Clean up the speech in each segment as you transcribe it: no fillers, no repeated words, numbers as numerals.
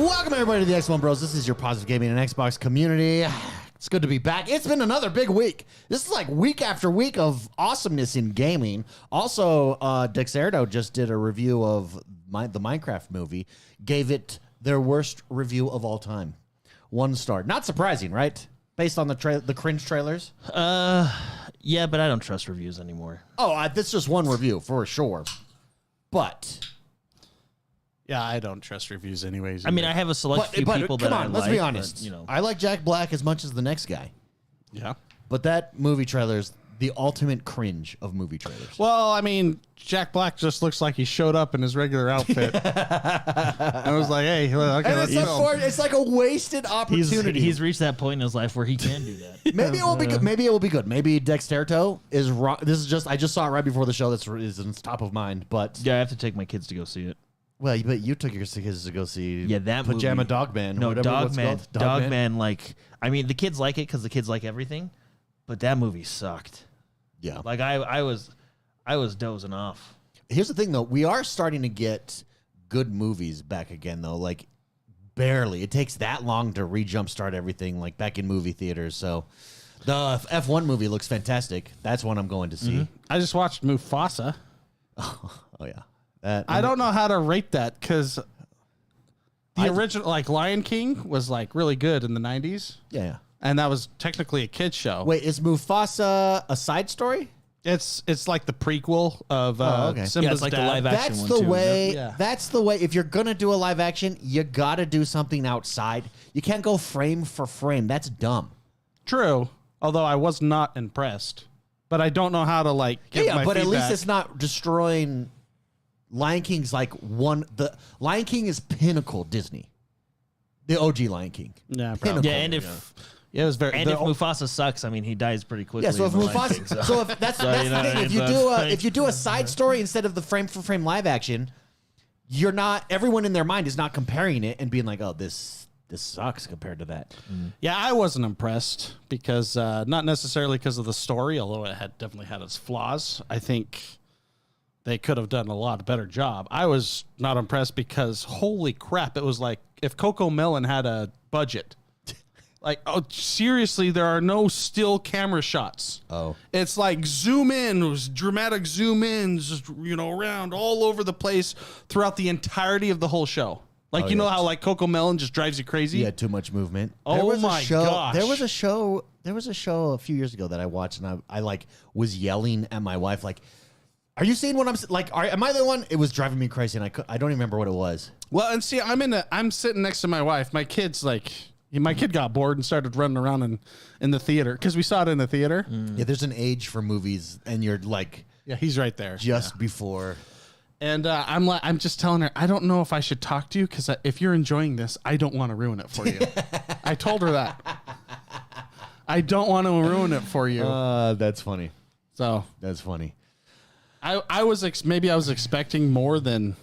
Welcome everybody to the XoneBros. This is your positive gaming and Xbox community. It's good to be back. It's been another big week. This is like week after week of awesomeness in gaming. Also, Dexerto just did a review of the Minecraft movie. Gave it their worst review of all time. 1 star. Not surprising, right? Based on the cringe trailers. Yeah, but I don't trust reviews anymore. Oh, that's just one review for sure. But yeah, I don't trust reviews anyways. I mean, I have a select few people that I like. Let's be honest. But, you know. I like Jack Black as much as the next guy. Yeah. But that movie trailer is the ultimate cringe of movie trailers. Well, I mean, Jack Black just looks like he showed up in his regular outfit. I was like, hey, okay, and it's like a wasted opportunity. He's reached that point in his life where he can do that. Maybe it will be good. Maybe it will be good. Maybe Dexerto is wrong. This is just I just saw it right before the show. That's top of mind. But yeah, I have to take my kids to go see it. Well, but you took your kids to go see that Pajama movie. Dogman. No, Dogman. Like, I mean, the kids like it because the kids like everything, but that movie sucked. Yeah, like I was dozing off. Here's the thing, though. We are starting to get good movies back again, though. Like, barely. It takes that long to re-jumpstart everything, like back in movie theaters. So, the F1 movie looks fantastic. That's one I'm going to see. Mm-hmm. I just watched Mufasa. Oh yeah. I don't know how to rate that because the original, like Lion King, was like really good in the 90s. Yeah. And that was technically a kid's show. Wait, is Mufasa a side story? It's like the prequel of Simba's yeah, it's like dad. the live action That's one the too, way. Yeah. That's the way. If you're gonna do a live action, you gotta do something outside. You can't go frame for frame. That's dumb. True. Although I was not impressed, but I don't know how to like give my but feedback. at least it's not destroying. Lion King's like the Lion King is pinnacle Disney. The OG Lion King. Yeah, pinnacle. Yeah, and if it was very. And if Mufasa sucks, I mean, he dies pretty quickly. Yeah, so if in the Lion Mufasa, King, so if that's the thing. If you do a side story instead of the frame for frame live action, you're not. Everyone in their mind is not comparing it and being like, "Oh, this sucks" compared to that. Yeah, I wasn't impressed because not necessarily because of the story, although it had definitely had its flaws. I think they could have done a lot better job. I was not impressed because holy crap, it was like if Coco Melon had a budget. Like, oh, seriously, there are no still camera shots. Oh. It's like zoom in, dramatic zoom ins, just, around all over the place throughout the entirety of the whole show. Like, know how like Coco Melon just drives you crazy? He had too much movement. Oh my gosh. There was a show a few years ago that I watched and I like was yelling at my wife like, "Are you seeing what I'm like? Am I the one?" It was driving me crazy, and I don't even remember what it was. Well, and see, I'm sitting next to my wife. My kid's like, my kid got bored and started running around in the theater because we saw it in the theater. Yeah, there's an age for movies, and you're like, yeah, he's right there, just before. And I'm just telling her, I don't know if I should talk to you because if you're enjoying this, I don't want to ruin it for you. I told her that. I don't want to ruin it for you. That's funny. So that's funny. I was expecting more than.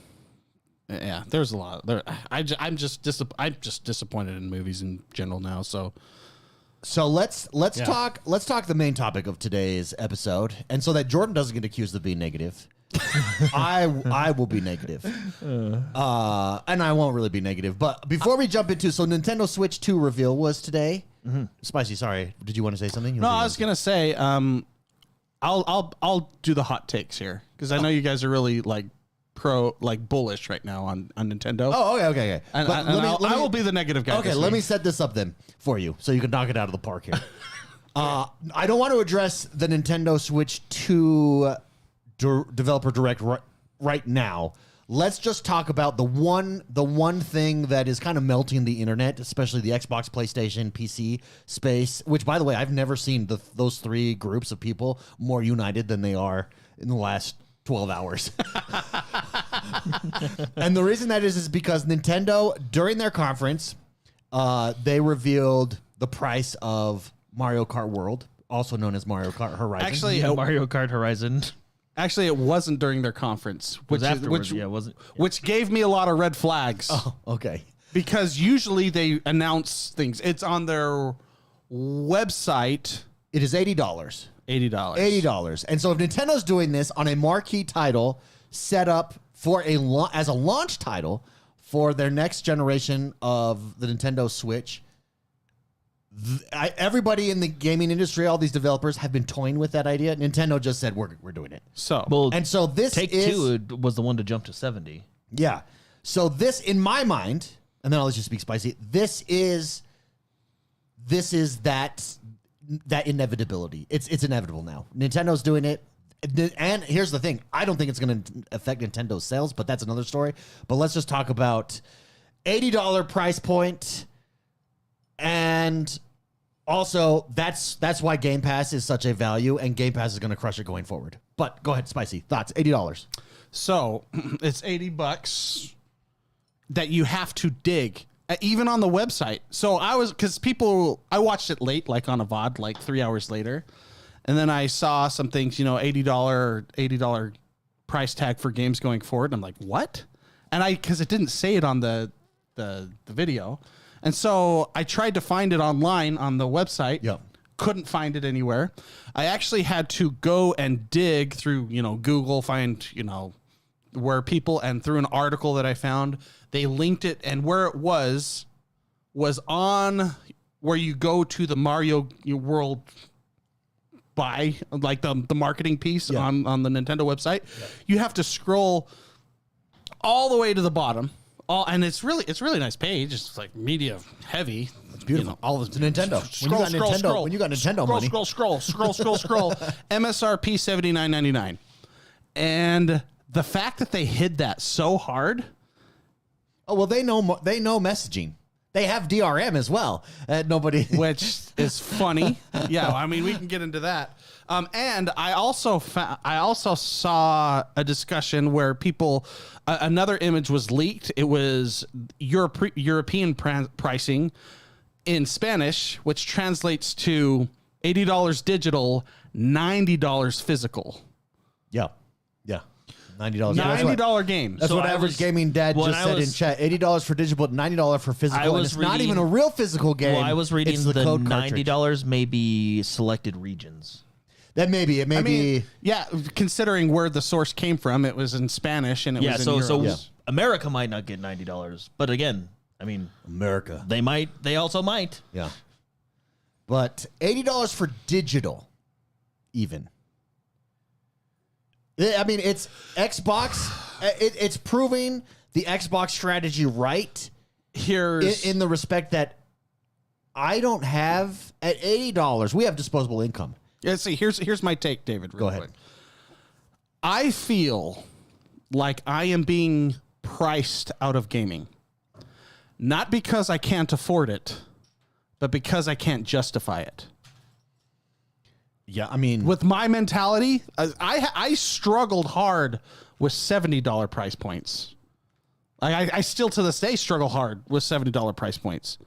Yeah, there's a lot. I'm just disappointed in movies in general now. So let's talk the main topic of today's episode, and so that Jordan doesn't get accused of being negative. I will be negative, and I won't really be negative. But before we jump into Nintendo Switch 2 reveal was today. Mm-hmm. Spicy, sorry, did you want to say something? No, I was gonna say I'll do the hot takes here because I know you guys are really bullish right now on Nintendo. Oh, okay. And I will be the negative guy. Okay, let me set this up then for you so you can knock it out of the park here. I don't want to address the Nintendo Switch 2 developer direct right now. Let's just talk about the one thing that is kind of melting the internet, especially the Xbox, PlayStation, PC space, which, by the way, I've never seen those three groups of people more united than they are in the last 12 hours. And the reason that is because Nintendo, during their conference, they revealed the price of Mario Kart World, also known as Mario Kart Horizon. Actually, Mario Kart Horizon. Actually, it wasn't during their conference, which gave me a lot of red flags. Oh, okay. Because usually they announce things. It's on their website. It is $80. $80. And so if Nintendo's doing this on a marquee title set up for as a launch title for their next generation of the Nintendo Switch. Everybody in the gaming industry, all these developers have been toying with that idea. Nintendo just said we're doing it. So This Take-Two was the one to jump to 70. Yeah. So this, in my mind, and then I'll let you speak, Spicy. This is that inevitability. It's inevitable now. Nintendo's doing it. And here's the thing. I don't think it's going to affect Nintendo's sales, but that's another story. But let's just talk about $80 price point. And also, that's why Game Pass is such a value, and Game Pass is going to crush it going forward. But go ahead, Spicy. Thoughts? $80. So it's $80 that you have to dig, even on the website. So I watched it late, like on a VOD, like 3 hours later. And then I saw some things, $80 price tag for games going forward. And I'm like, what? And because it didn't say it on the video. And so I tried to find it online on the website. Yep. Couldn't find it anywhere. I actually had to go and dig through, Google, find, where people, and through an article that I found, they linked it, and where it was on where you go to the Mario World buy, like the marketing piece on the Nintendo website. Yeah. You have to scroll all the way to the bottom. And it's really nice page. It's like media heavy. It's beautiful. All of it's Nintendo. Scroll. When you got Nintendo money. Scroll. MSRP $79.99. And the fact that they hid that so hard. Oh, well, they know messaging. They have DRM as well. Nobody, which is funny. Yeah, I mean, we can get into that. And I also saw a discussion where people, another image was leaked. It was European pricing in Spanish, which translates to $80 digital, $90 physical. Yeah. $90. $90 game. That's what Average Gaming Dad just said in chat. $80 for digital, but $90 for physical. And it's not even a real physical game. Well, I was reading it's the code $90 cartridge. may be selected regions. That may be. It may be. Yeah, considering where the source came from, it was in Spanish and it was in euros. So America might not get $90, but again, I mean, America. They might. They also might. Yeah. But $80 for digital, even. I mean, it's Xbox. It's proving the Xbox strategy right. Here's in the respect that I don't have at $80. We have disposable income. Yeah. See, here's my take, David. Go ahead. Quick. I feel like I am being priced out of gaming, not because I can't afford it, but because I can't justify it. Yeah, I mean, with my mentality, I struggled hard with $70 price points. I still to this day struggle hard with $70 price points.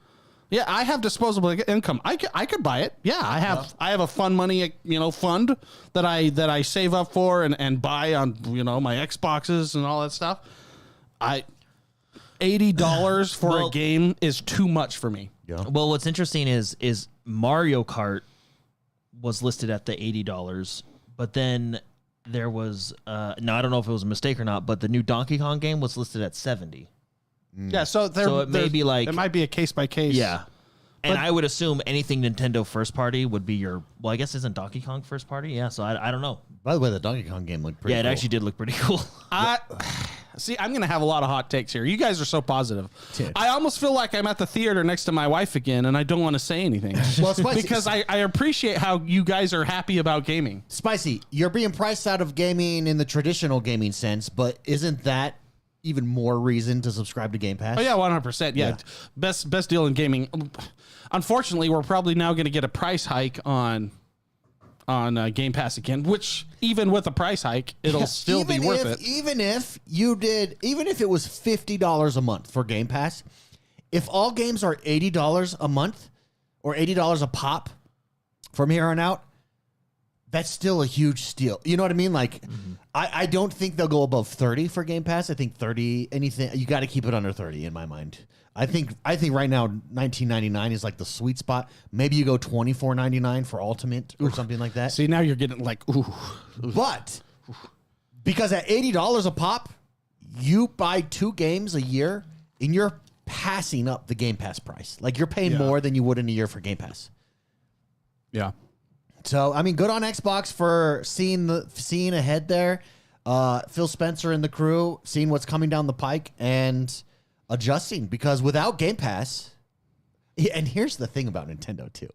Yeah, I have disposable income. I could buy it. Yeah, I have a fun money fund that I save up for and buy on my Xboxes and all that stuff. $80 for a game is too much for me. Yeah. Well, what's interesting is Mario Kart was listed at the $80, but then there was I don't know if it was a mistake or not, but the new Donkey Kong game was listed at $70. Yeah, so it may be like it might be a case by case. Yeah, and I would assume anything Nintendo first party would be your. Well, I guess isn't Donkey Kong first party? Yeah, so I don't know. By the way, the Donkey Kong game looked pretty. Yeah, it cool. actually did look pretty cool. See, I'm going to have a lot of hot takes here. You guys are so positive. Dude. I almost feel like I'm at the theater next to my wife again, and I don't want to say anything. Well, Spicy, because I appreciate how you guys are happy about gaming. Spicy, you're being priced out of gaming in the traditional gaming sense, but isn't that even more reason to subscribe to Game Pass? Oh, yeah, 100%. Yeah. Best deal in gaming. Unfortunately, we're probably now going to get a price hike on Game Pass again, which even with a price hike, it'll still be worth it. Even if it was $50 a month for Game Pass, if all games are $80 a month or $80 a pop from here on out, that's still a huge steal. You know what I mean? Like, I don't think they'll go above 30 for Game Pass. I think 30, anything, you got to keep it under 30 in my mind. I think right now $19.99 is like the sweet spot. Maybe you go $24.99 for Ultimate or something like that. See, now you're getting like, ooh. But because at $80 a pop, you buy 2 games a year and you're passing up the Game Pass price. Like, you're paying more than you would in a year for Game Pass. Yeah. So, I mean, good on Xbox for seeing ahead there. Phil Spencer and the crew, seeing what's coming down the pike and adjusting, because without Game Pass, and here's the thing about Nintendo too.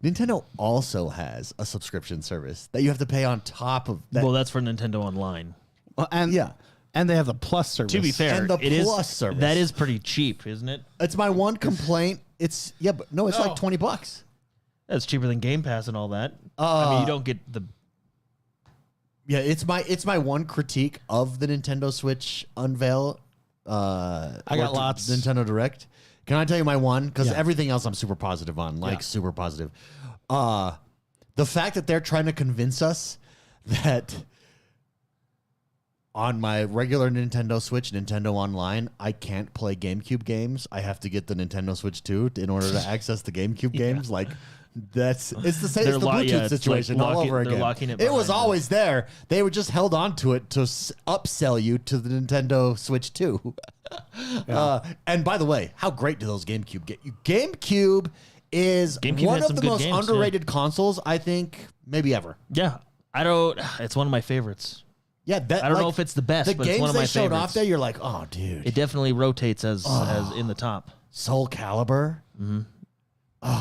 Nintendo also has a subscription service that you have to pay on top of that. Well, that's for Nintendo Online. Well, and they have the Plus service. To be fair, And the it Plus is service. that is pretty cheap, isn't it? It's my one complaint. It's like $20. That's cheaper than Game Pass and all that. I mean, you don't get the. Yeah, it's my one critique of the Nintendo Switch unveil. I got lots. Nintendo Direct. Can I tell you my one? Because everything else I'm super positive on. Super positive. The fact that they're trying to convince us that on my regular Nintendo Switch, Nintendo Online, I can't play GameCube games. I have to get the Nintendo Switch 2 in order to access the GameCube games. Like, it's the same. It's the Bluetooth situation all over again. It was always there. They were just held on to it to upsell you to the Nintendo Switch 2. And by the way, how great do those GameCube get you? GameCube is one of the most underrated consoles, I think, maybe ever. Yeah, it's one of my favorites. Yeah, I don't know if it's the best, but it's one of my games they showed favorites. off there, you're like, oh, dude. It definitely rotates as in the top. Soul Calibur.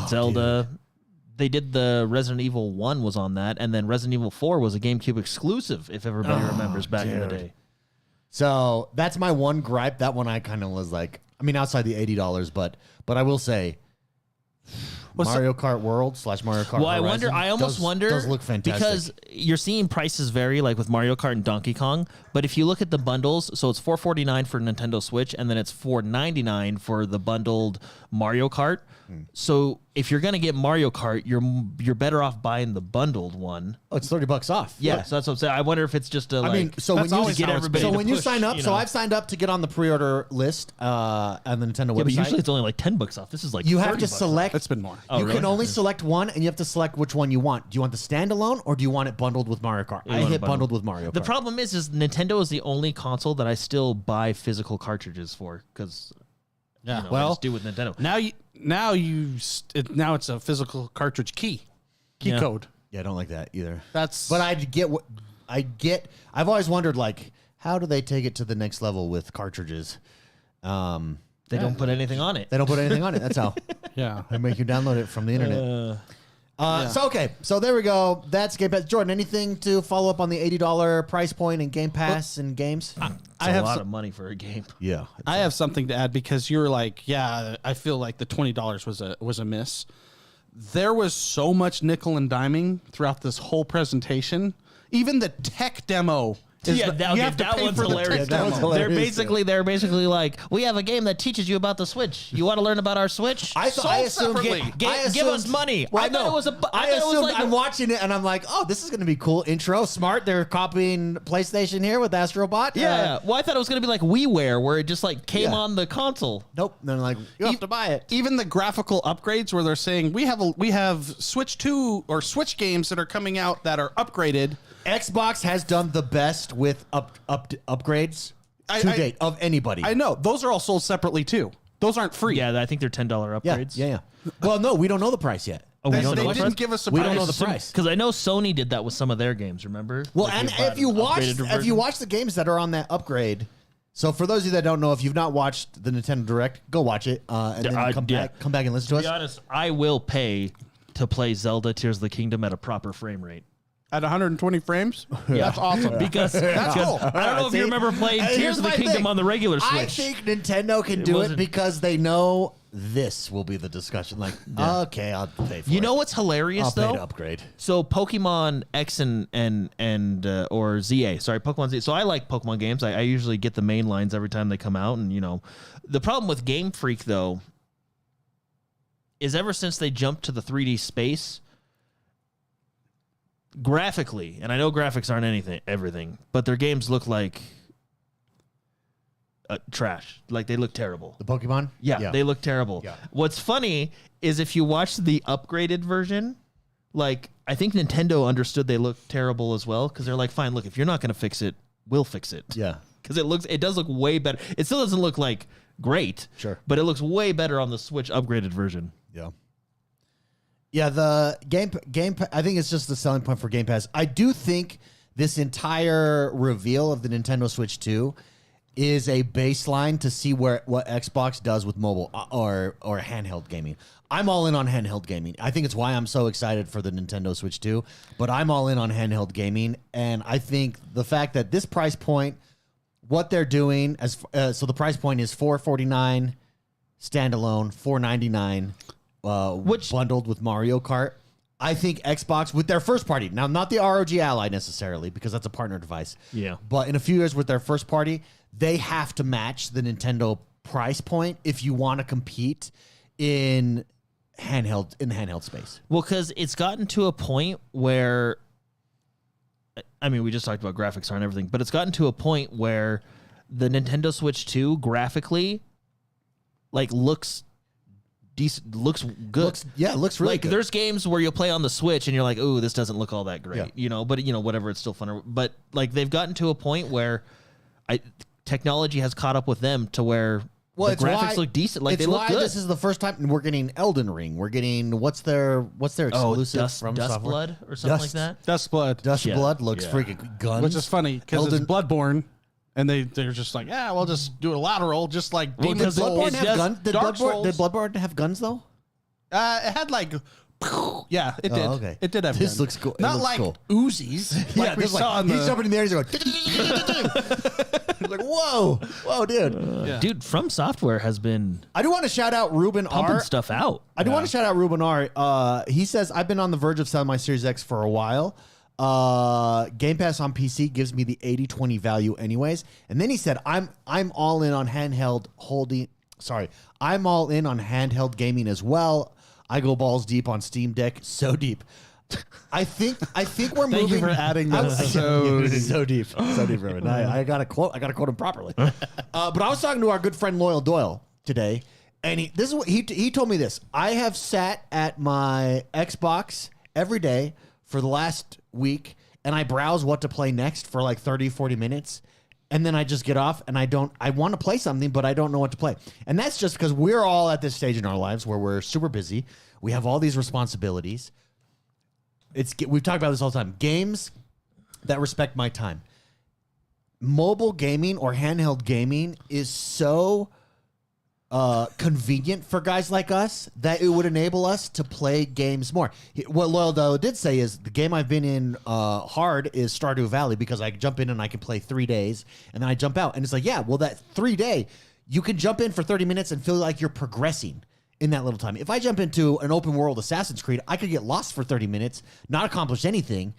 Zelda. Dude. They did the Resident Evil 1 was on that, and then Resident Evil 4 was a GameCube exclusive, if everybody remembers back in the day. So that's my one gripe. That one I kind of was like, I mean, outside the $80, but I will say, Mario Kart World / Mario Kart Horizon I almost wonder does look fantastic. because you're seeing prices vary, like with Mario Kart and Donkey Kong. But if you look at the bundles, so it's $449 for Nintendo Switch, and then it's $499 for the bundled Mario Kart. So if you're gonna get Mario Kart, you're better off buying the bundled one. Oh, it's $30 off. Yeah, so that's what I'm saying. I wonder if it's just a. I mean, so when you get everybody, so to when you push, sign up, you so know. I've signed up to get on the pre-order list on the Nintendo website. Yeah, but usually it's only like $10 off. This is like you have to $30 select. It's been more. Oh, You really? can only select one, and you have to select which one you want. Do you want the standalone, or do you want it bundled with Mario Kart? I want hit it bundled with Mario Kart. The problem is Nintendo is the only console that I still buy physical cartridges for because. Yeah. I Well, just do with Nintendo. now it's a physical cartridge key code. Yeah, I don't like that either. That's But I've always wondered, like, how do they take it to the next level with cartridges? They don't put anything on it. They don't put anything on it. That's how. yeah. They make you download it from the internet. So there we go. That's Game Pass. Jordan, anything to follow up on the $80 price point in Game Pass and games? It's a lot of money for a game. Yeah. I have something to add because you're like, yeah, I feel like the $20 was a miss. There was so much nickel and diming throughout this whole presentation. Even the tech demo. That one's hilarious. That was hilarious. They're basically like, we have a game that teaches you about the Switch. You want to learn about our Switch? I assumed give us money. Well, I thought it was I'm watching it and I'm like, oh, this is going to be cool. Intro, smart. They're copying PlayStation here with Astrobot. Yeah. Well, I thought it was going to be like WiiWare, where it just like came Yeah. on the console. Nope. They're like, you have to buy it. Even the graphical upgrades where they're saying we have Switch 2 or Switch games that are coming out that are upgraded. Xbox has done the best with upgrades to date of anybody. I know. Those are all sold separately too. Those aren't free. Yeah, I think they're $10 upgrades. Yeah. Well, no, we don't know the price yet. Oh, we They don't know what didn't price? give us a We price. don't know the price. Because I know Sony did that with some of their games. Remember? Well, Like and you bought if you an watch upgraded version. the games that are on that upgrade, so for those of you that don't know, if you've not watched the Nintendo Direct, go watch it and then come back and listen to To us. be honest, I will pay to play Zelda Tears of the Kingdom at a proper frame rate. At 120 frames? That's awesome. Because cool. I don't know if See? you remember playing And Tears here's of the my Kingdom thing. on the regular Switch. I think Nintendo can do it wasn't- because they know this will be the discussion. Like, okay, I'll pay for it. You know what's hilarious I'll pay though? to upgrade. So Pokemon X and or ZA, sorry, Pokemon Z. So I like Pokemon games. I usually get the main lines every time they come out, and the problem with Game Freak though is ever since they jumped to the 3D space, graphically, and I know graphics aren't everything, but their games look like trash. Like they look terrible. The Pokemon? Yeah, they look terrible. Yeah. What's funny is if you watch the upgraded version, like I think Nintendo understood they look terrible as well because they're like, fine, look, if you're not going to fix it, we'll fix it. Yeah. Because it does look way better. It still doesn't look like great. Sure. But it looks way better on the Switch upgraded version. Yeah. Yeah, the game. I think it's just the selling point for Game Pass. I do think this entire reveal of the Nintendo Switch 2 is a baseline to see what Xbox does with mobile or handheld gaming. I'm all in on handheld gaming. I think it's why I'm so excited for the Nintendo Switch 2, but I'm all in on handheld gaming, and I think the fact that this price point, what they're doing, so the price point is $449 standalone, $499 which bundled with Mario Kart. I think Xbox, with their first party, now not the ROG Ally necessarily, because that's a partner device. Yeah. But in a few years with their first party, they have to match the Nintendo price point if you want to compete in the handheld space. Well, because it's gotten to a point where, I mean, we just talked about graphics and everything, but it's gotten to a point where the Nintendo Switch 2 graphically, like, looks decent, looks good. Looks really like, good. there's games where you'll play on the Switch and you're like, ooh, this doesn't look all that great, Yeah. but whatever, it's still fun. But like, they've gotten to a point where technology has caught up with them to where the graphics look decent. Like, they look good. This is the first time we're getting Elden Ring. We're getting what's their exclusive from Dust software? Blood or something like that. Dust Blood. Dust Yeah. Blood looks freaking guns. Which is funny because it's Elden- Bloodborne, and they're just like, yeah, we'll just do a lateral, just like Well, Demon's does Souls. Bloodborne have guns? Did Dark Bloodborne have guns though? It had like, yeah, it did. Okay. It did have This guns. looks cool. It Not looks like cool. Uzis, like we this is saw in he's the. jumping in the air. He's going. He's like, whoa, dude. Yeah. Dude, From Software has been I do want to shout out Ruben pumping R. stuff out. I do want to shout out Ruben R. He says, I've been on the verge of selling my Series X for a while. Game Pass on PC gives me the 80-20 value anyways. And then he said, I'm all in on I'm all in on handheld gaming as well. I go balls deep on Steam Deck, so deep. I think we're moving. Thank you for adding that. So deep, Ruben. I gotta quote him properly. But I was talking to our good friend Loyal Doyle today, and he told me this. I have sat at my Xbox every day for the last week, and I browse what to play next for like 30, 40 minutes. And then I just get off and I want to play something, but I don't know what to play. And that's just because we're all at this stage in our lives where we're super busy. We have all these responsibilities. We've talked about this all the time. Games that respect my time. Mobile gaming or handheld gaming is so convenient for guys like us that it would enable us to play games more. What Loyal though did say is the game I've been in hard is Stardew Valley because I jump in and I can play 3 days and then I jump out. And it's like, yeah, well, that 3 day, you can jump in for 30 minutes and feel like you're progressing in that little time. If I jump into an open world Assassin's Creed, I could get lost for 30 minutes, not accomplish anything,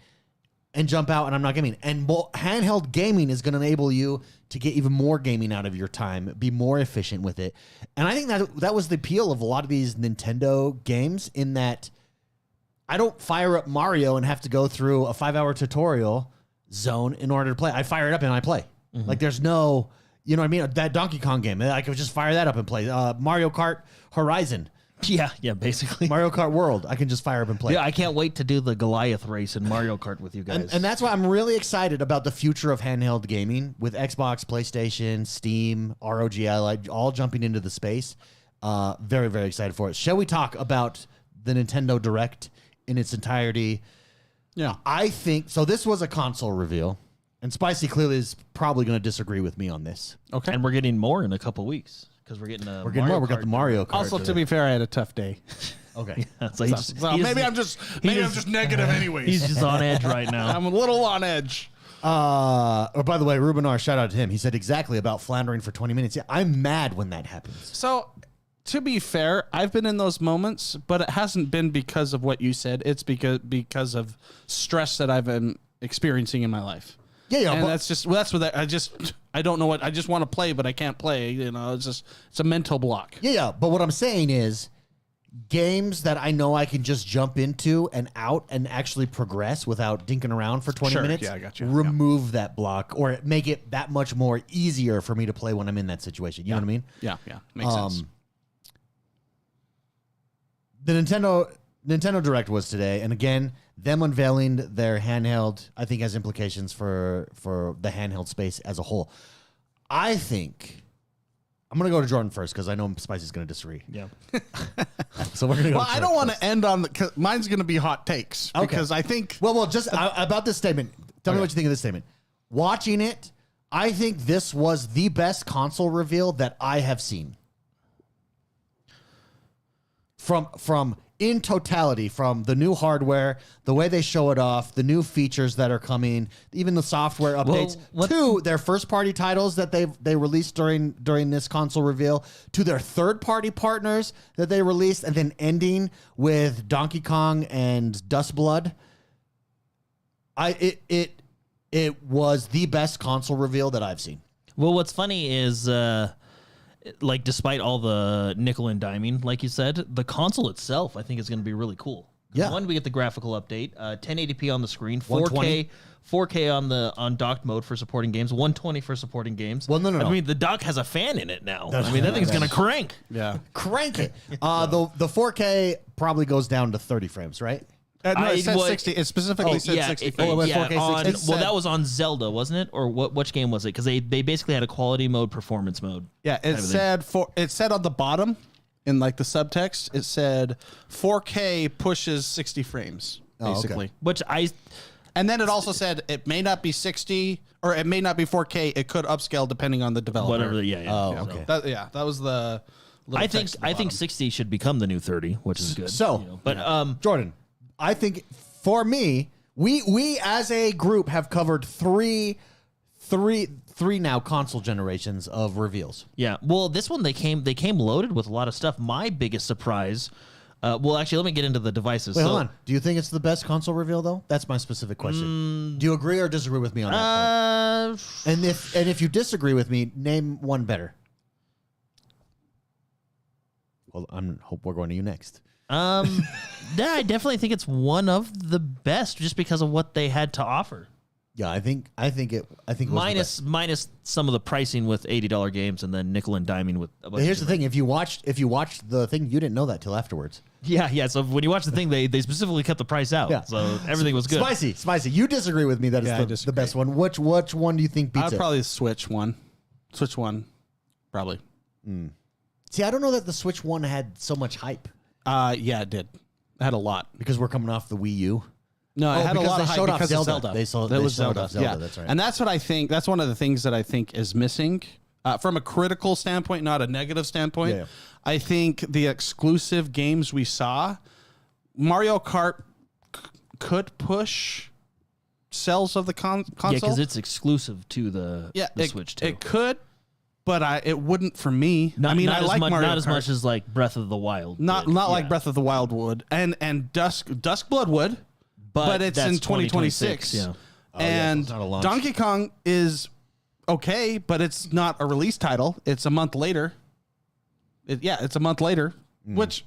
and jump out and I'm not gaming. And handheld gaming is going to enable you to get even more gaming out of your time, be more efficient with it. And I think that was the appeal of a lot of these Nintendo games in that I don't fire up Mario and have to go through a 5-hour tutorial zone in order to play. I fire it up and I play. Mm-hmm. Like there's no, you know what I mean? That Donkey Kong game, I could just fire that up and play. Mario Kart Horizon. Yeah, basically. Mario Kart World, I can just fire up and play. Yeah, I can't wait to do the Goliath race in Mario Kart with you guys. And that's why I'm really excited about the future of handheld gaming with Xbox, PlayStation, Steam, ROG Ally, all jumping into the space. Very, very excited for it. Shall we talk about the Nintendo Direct in its entirety? Yeah. I think, so this was a console reveal, and Spicy clearly is probably going to disagree with me on this. Okay. And we're getting more in a couple weeks because we're getting We're getting more. We got the Mario Kart. Also, to be fair, I had a tough day. Okay. Maybe I'm just negative anyways. He's just on edge right now. I'm a little on edge. By the way, Ruben R, shout out to him. He said exactly about floundering for 20 minutes. Yeah, I'm mad when that happens. So, to be fair, I've been in those moments, but it hasn't been because of what you said. It's because of stress that I've been experiencing in my life. Yeah, and but that's what I don't know what I just want to play, but I can't play. You know, it's a mental block. Yeah. But what I'm saying is, games that I know I can just jump into and out and actually progress without dinking around for 20 minutes. Yeah, I got you. Remove that block or make it that much more easier for me to play when I'm in that situation. You know what I mean? Yeah, makes sense. The Nintendo Direct was today, and again, them unveiling their handheld, I think, has implications for the handheld space as a whole. I think I'm going to go to Jordan first because I know Spicy's going to disagree. Yeah. So we're going to go. Well, I don't want to end on cause mine's going to be hot takes because I think. Well, just about this statement. Tell me what you think of this statement. Watching it, I think this was the best console reveal that I have seen. From in totality, from the new hardware, the way they show it off, the new features that are coming, even the software updates, to their first party titles that they released during this console reveal, to their third party partners that they released, and then ending with Donkey Kong and Dust Blood. It was the best console reveal that I've seen. Well, what's funny is, like, despite all the nickel and diming, like you said, the console itself, I think, is going to be really cool. Yeah. One, we get the graphical update, 1080p on the screen, 120. 4K on docked mode for supporting games, 120 for supporting games. Well, no. I mean, the dock has a fan in it now. I mean, that thing's going to crank. Yeah. Crank it. The 4K probably goes down to 30 frames, right? No, it said 60. It specifically said 60 frames. it was 4K 60. Well, that was on Zelda, wasn't it? Or which game was it? Because they basically had a quality mode, performance mode. Yeah, it said on the bottom in like the subtext, it said 4K pushes 60 frames, basically. Which And then it also said it may not be 60 or it may not be 4K. It could upscale depending on the developer. whatever. Yeah. Oh, okay. That was the. I think 60 should become the new 30, which is good. So, but Jordan, I think for me, we as a group have covered three now console generations of reveals. yeah. Well, this one they came loaded with a lot of stuff. My biggest surprise. Well, actually, let me get into the devices. Wait, hold on. Do you think it's the best console reveal though? That's my specific question. Do you agree or disagree with me on that point? And if you disagree with me, name one better. Well, hope we're going to you next. Yeah, I definitely think it's one of the best just because of what they had to offer. Yeah, I think it was Minus some of the pricing with $80 games and then nickel and diming with a bunch. But here's the thing: if you watched the thing, you didn't know that till afterwards. Yeah. So when you watch the thing, they specifically kept the price out. Yeah. So everything was good. Spicy. You disagree with me that it's the best one. Which one do you think beats I'd it? probably Switch one. Switch one, probably. See, I don't know that the Switch one had so much hype Yeah, it did. It had a lot. because we're coming off the Wii U. No, it had a because lot they of hype showed off because of Zelda. Zelda. They was showed Zelda. off Zelda, Yeah, that's right. And that's what I think. That's one of the things that I think is missing from a critical standpoint, not a negative standpoint. Yeah. I think the exclusive games we saw, Mario Kart could push sales of the console. Yeah, because it's exclusive to the Switch too. It could, but it wouldn't for me. I like Mario Kart. Not as much as like Breath of the Wild. Not like Breath of the Wild would, and Dusk Blood would, but it's in 2026. Yeah. And it's not a launch. Donkey Kong is okay, but it's not a release title. It's a month later. It's a month later, which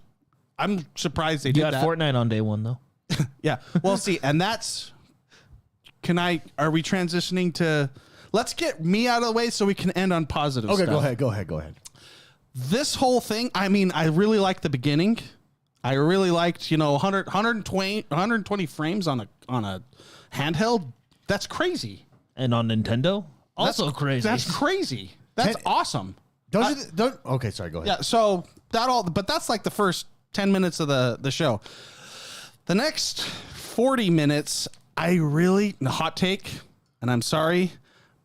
I'm surprised they You did got that. Fortnite on day one though. Yeah. Well, see, and that's. Are we transitioning to? Let's get me out of the way so we can end on positive. Okay, stuff. go ahead. This whole thing, I mean, I really liked the beginning. I really liked, 120 frames on a handheld. That's crazy. And on Nintendo, also That's crazy. That's crazy. That's awesome. Okay, sorry, go ahead. Yeah. So but that's like the first 10 minutes of the show. The next 40 minutes, hot take, and I'm sorry,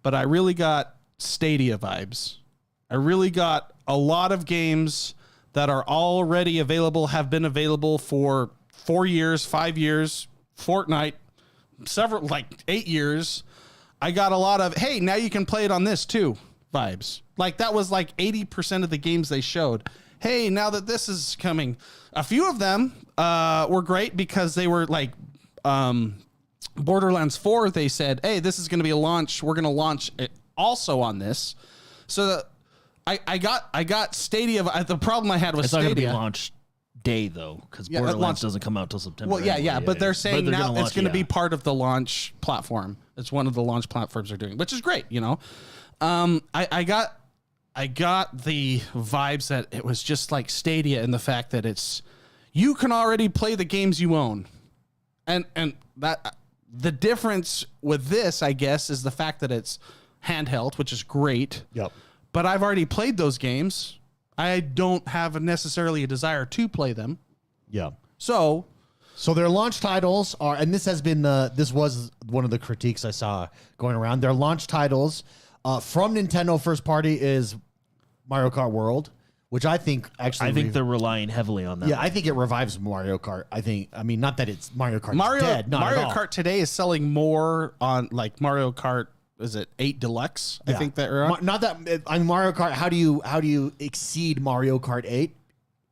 but I really got Stadia vibes. I really got a lot of games that are already available, have been available for 4 years, 5 years, Fortnite, several, like 8 years. I got a lot of, hey, now you can play it on this too vibes. Like that was like 80% of the games they showed. Hey, now that this is coming. A few of them were great because they were like Borderlands 4. They said, hey, this is going to be a launch. We're going to launch it also on this. So I got Stadia. The problem I had was It's not Stadia. going to be launch day though, because Borderlands doesn't come out till September. Well, yeah, but they're saying now gonna it's going to be launch, part of the launch platform. It's one of the launch platforms they're doing, which is great. I got the vibes that it was just like Stadia in the fact that you can already play the games you own, and that the difference with this, I guess, is the fact that it's handheld, which is great. Yep. but I've already played those games. I don't have necessarily a desire to play them. Yeah. So their launch titles are, and this was one of the critiques I saw going around. Their launch titles from Nintendo first party is Mario Kart World, which I think they're relying heavily on that. Yeah, I think it revives Mario Kart. Not that it's Mario Kart dead. Not Mario at all. Kart today is selling more on like Mario Kart. Is it 8 Deluxe? Yeah. I think that are on. Not that on Mario Kart. How do you exceed Mario Kart 8?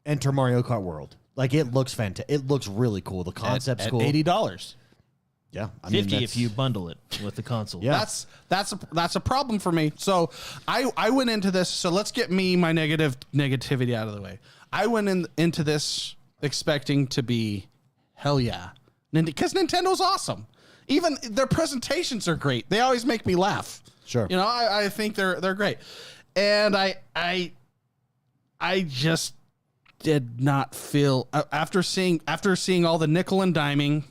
Enter Mario Kart World. Like it looks fantastic. It looks really cool. The concept's cool. $80. Yeah, $50 if you bundle it with the console. Yeah. That's a problem for me. So I went into this. So let's get my negativity out of the way. I went into this expecting to be hell yeah, because Nintendo's awesome. Even their presentations are great. They always make me laugh. Sure. You know, I think they're great, and I just did not feel after seeing all the nickel and diming.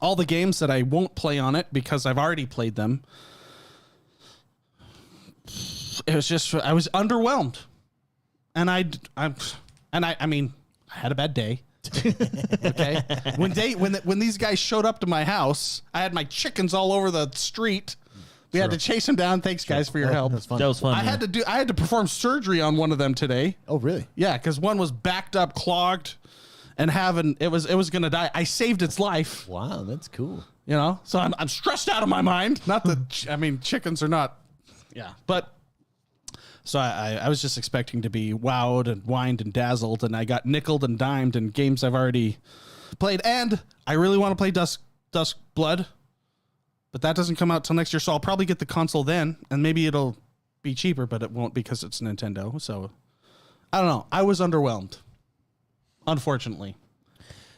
All the games that I won't play on it because I've already played them. It was just I was underwhelmed, and I mean I had a bad day. Okay, when these guys showed up to my house, I had my chickens all over the street. We had to chase them down. Thanks, guys, for your help. That's fun. That was fun. I had to perform surgery on one of them today. Oh, really? Yeah, because one was backed up, clogged. And it was gonna die. I saved its life. Wow, that's cool. You know, so I'm stressed out of my mind. Not that chickens are not. Yeah, but so I was just expecting to be wowed and wined and dazzled, and I got nickeled and dimed in games I've already played. And I really want to play Dusk Blood, but that doesn't come out till next year. So I'll probably get the console then, and maybe it'll be cheaper, but it won't because it's Nintendo. So I don't know. I was underwhelmed. Unfortunately,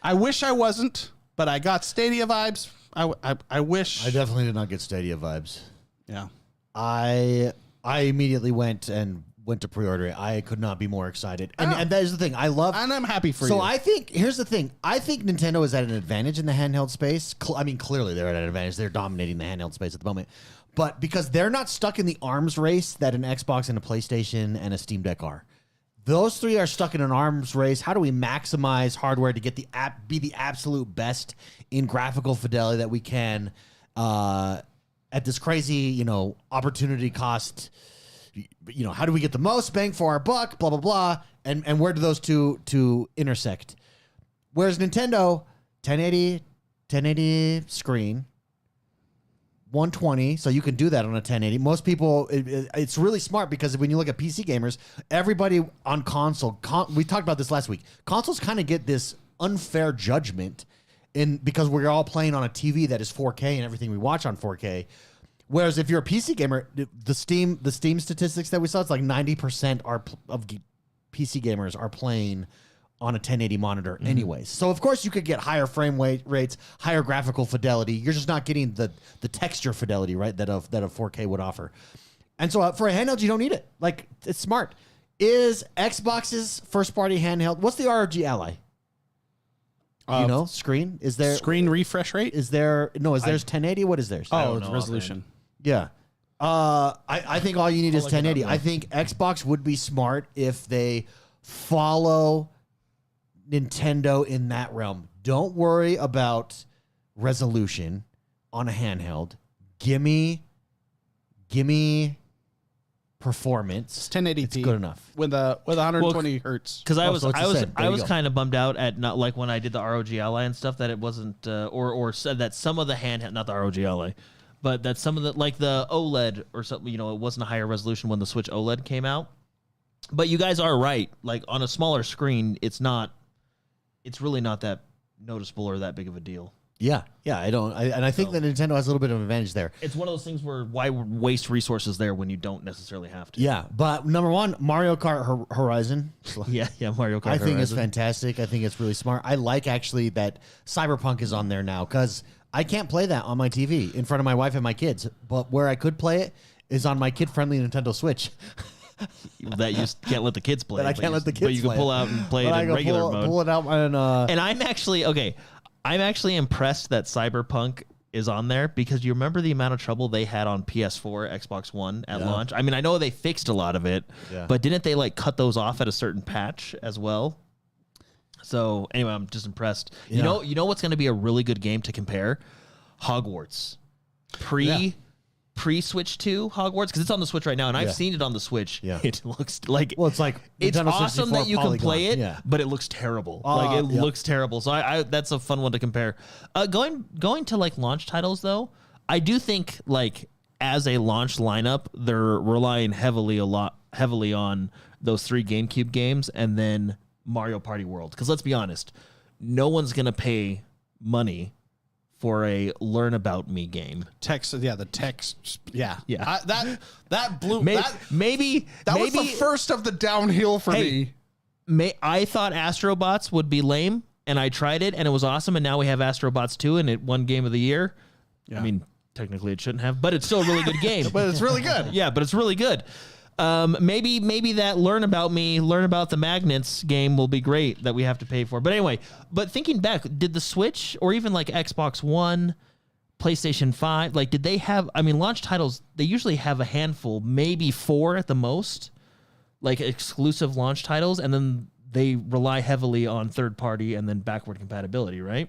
I wish I wasn't, but I got Stadia vibes. I wish. I definitely did not get Stadia vibes. Yeah. I immediately went to pre-order it. I could not be more excited. And that is the thing. I love, and I'm happy for you. So I think here's the thing. I think Nintendo is at an advantage in the handheld space. Clearly they're at an advantage. They're dominating the handheld space at the moment. But because they're not stuck in the arms race that an Xbox and a PlayStation and a Steam Deck are. Those three are stuck in an arms race. How do we maximize hardware to get be the absolute best in graphical fidelity that we can at this crazy, opportunity cost? How do we get the most bang for our buck? Blah blah blah. And where do those two intersect? Whereas Nintendo, 1080 screen. 120, so you can do that on a 1080. Most people, it's really smart because when you look at PC gamers, everybody on console, we talked about this last week, consoles kind of get this unfair judgment because we're all playing on a TV that is 4K and everything we watch on 4K. Whereas if you're a PC gamer, the Steam statistics that we saw, it's like 90% of PC gamers are playing on a 1080 monitor anyways. So of course you could get higher frame rates, higher graphical fidelity. You're just not getting the texture fidelity, right, that a 4K would offer. And so for a handheld, you don't need it. Like, it's smart. Is Xbox's first party handheld, what's the ROG Ally? Screen? Is there screen refresh rate? Is theirs 1080? What is theirs? Oh, it's resolution. Yeah. I think all you need is 1080. I think Xbox would be smart if they follow Nintendo in that realm. Don't worry about resolution on a handheld. Gimme performance. It's 1080p. It's good enough. With 120 hertz. Because I was go. kind of bummed out at not like when I did the ROG Ally and stuff that it wasn't or said that some of the handheld, not the ROG Ally, but that some of the like the OLED or something, it wasn't a higher resolution when the Switch OLED came out. But you guys are right. Like on a smaller screen, it's really not that noticeable or that big of a deal. Yeah. I think that Nintendo has a little bit of an advantage there. It's one of those things where why waste resources there when you don't necessarily have to. Yeah, but number one, Mario Kart Horizon. Yeah, Mario Kart I think Horizon. it's fantastic. I think it's really smart. I like actually that Cyberpunk is on there now because I can't play that on my TV in front of my wife and my kids. But where I could play it is on my kid-friendly Nintendo Switch. That you can't let the kids play. That I can't let the kids play. But you can play pull it. out and play But it I in can regular mode. Pull it out and I'm actually impressed that Cyberpunk is on there because you remember the amount of trouble they had on PS4, Xbox One at launch? I mean, I know they fixed a lot of it, but didn't they like cut those off at a certain patch as well? So anyway, I'm just impressed. You know what's going to be a really good game to compare? Hogwarts. Pre-Switch 2 Hogwarts, because it's on the Switch right now, and I've seen it on the Switch. Yeah. It looks like it's like it's Nintendo awesome 64 that you Polygon. can play it, but it looks terrible. It looks terrible. So I that's a fun one to compare. Going to like launch titles though, I do think like as a launch lineup, they're relying heavily on those 3 GameCube games and then Mario Party World. Because let's be honest, no one's gonna pay money for a learn about me game. The text. Yeah. That blew. Maybe That was the first of the downhill for me. I thought Astrobots would be lame, and I tried it, and it was awesome. And now we have Astrobots 2, and it won Game of the Year. Yeah. I mean, technically it shouldn't have, but it's still a really good game. But it's really good. Yeah, but it's really good. Maybe that learn about the magnets game will be great that we have to pay for. But anyway, thinking back, did the Switch or even like Xbox One, PlayStation 5, like did they have, I mean, launch titles, they usually have a handful, maybe 4 at the most, like exclusive launch titles, and then they rely heavily on third party and then backward compatibility, right?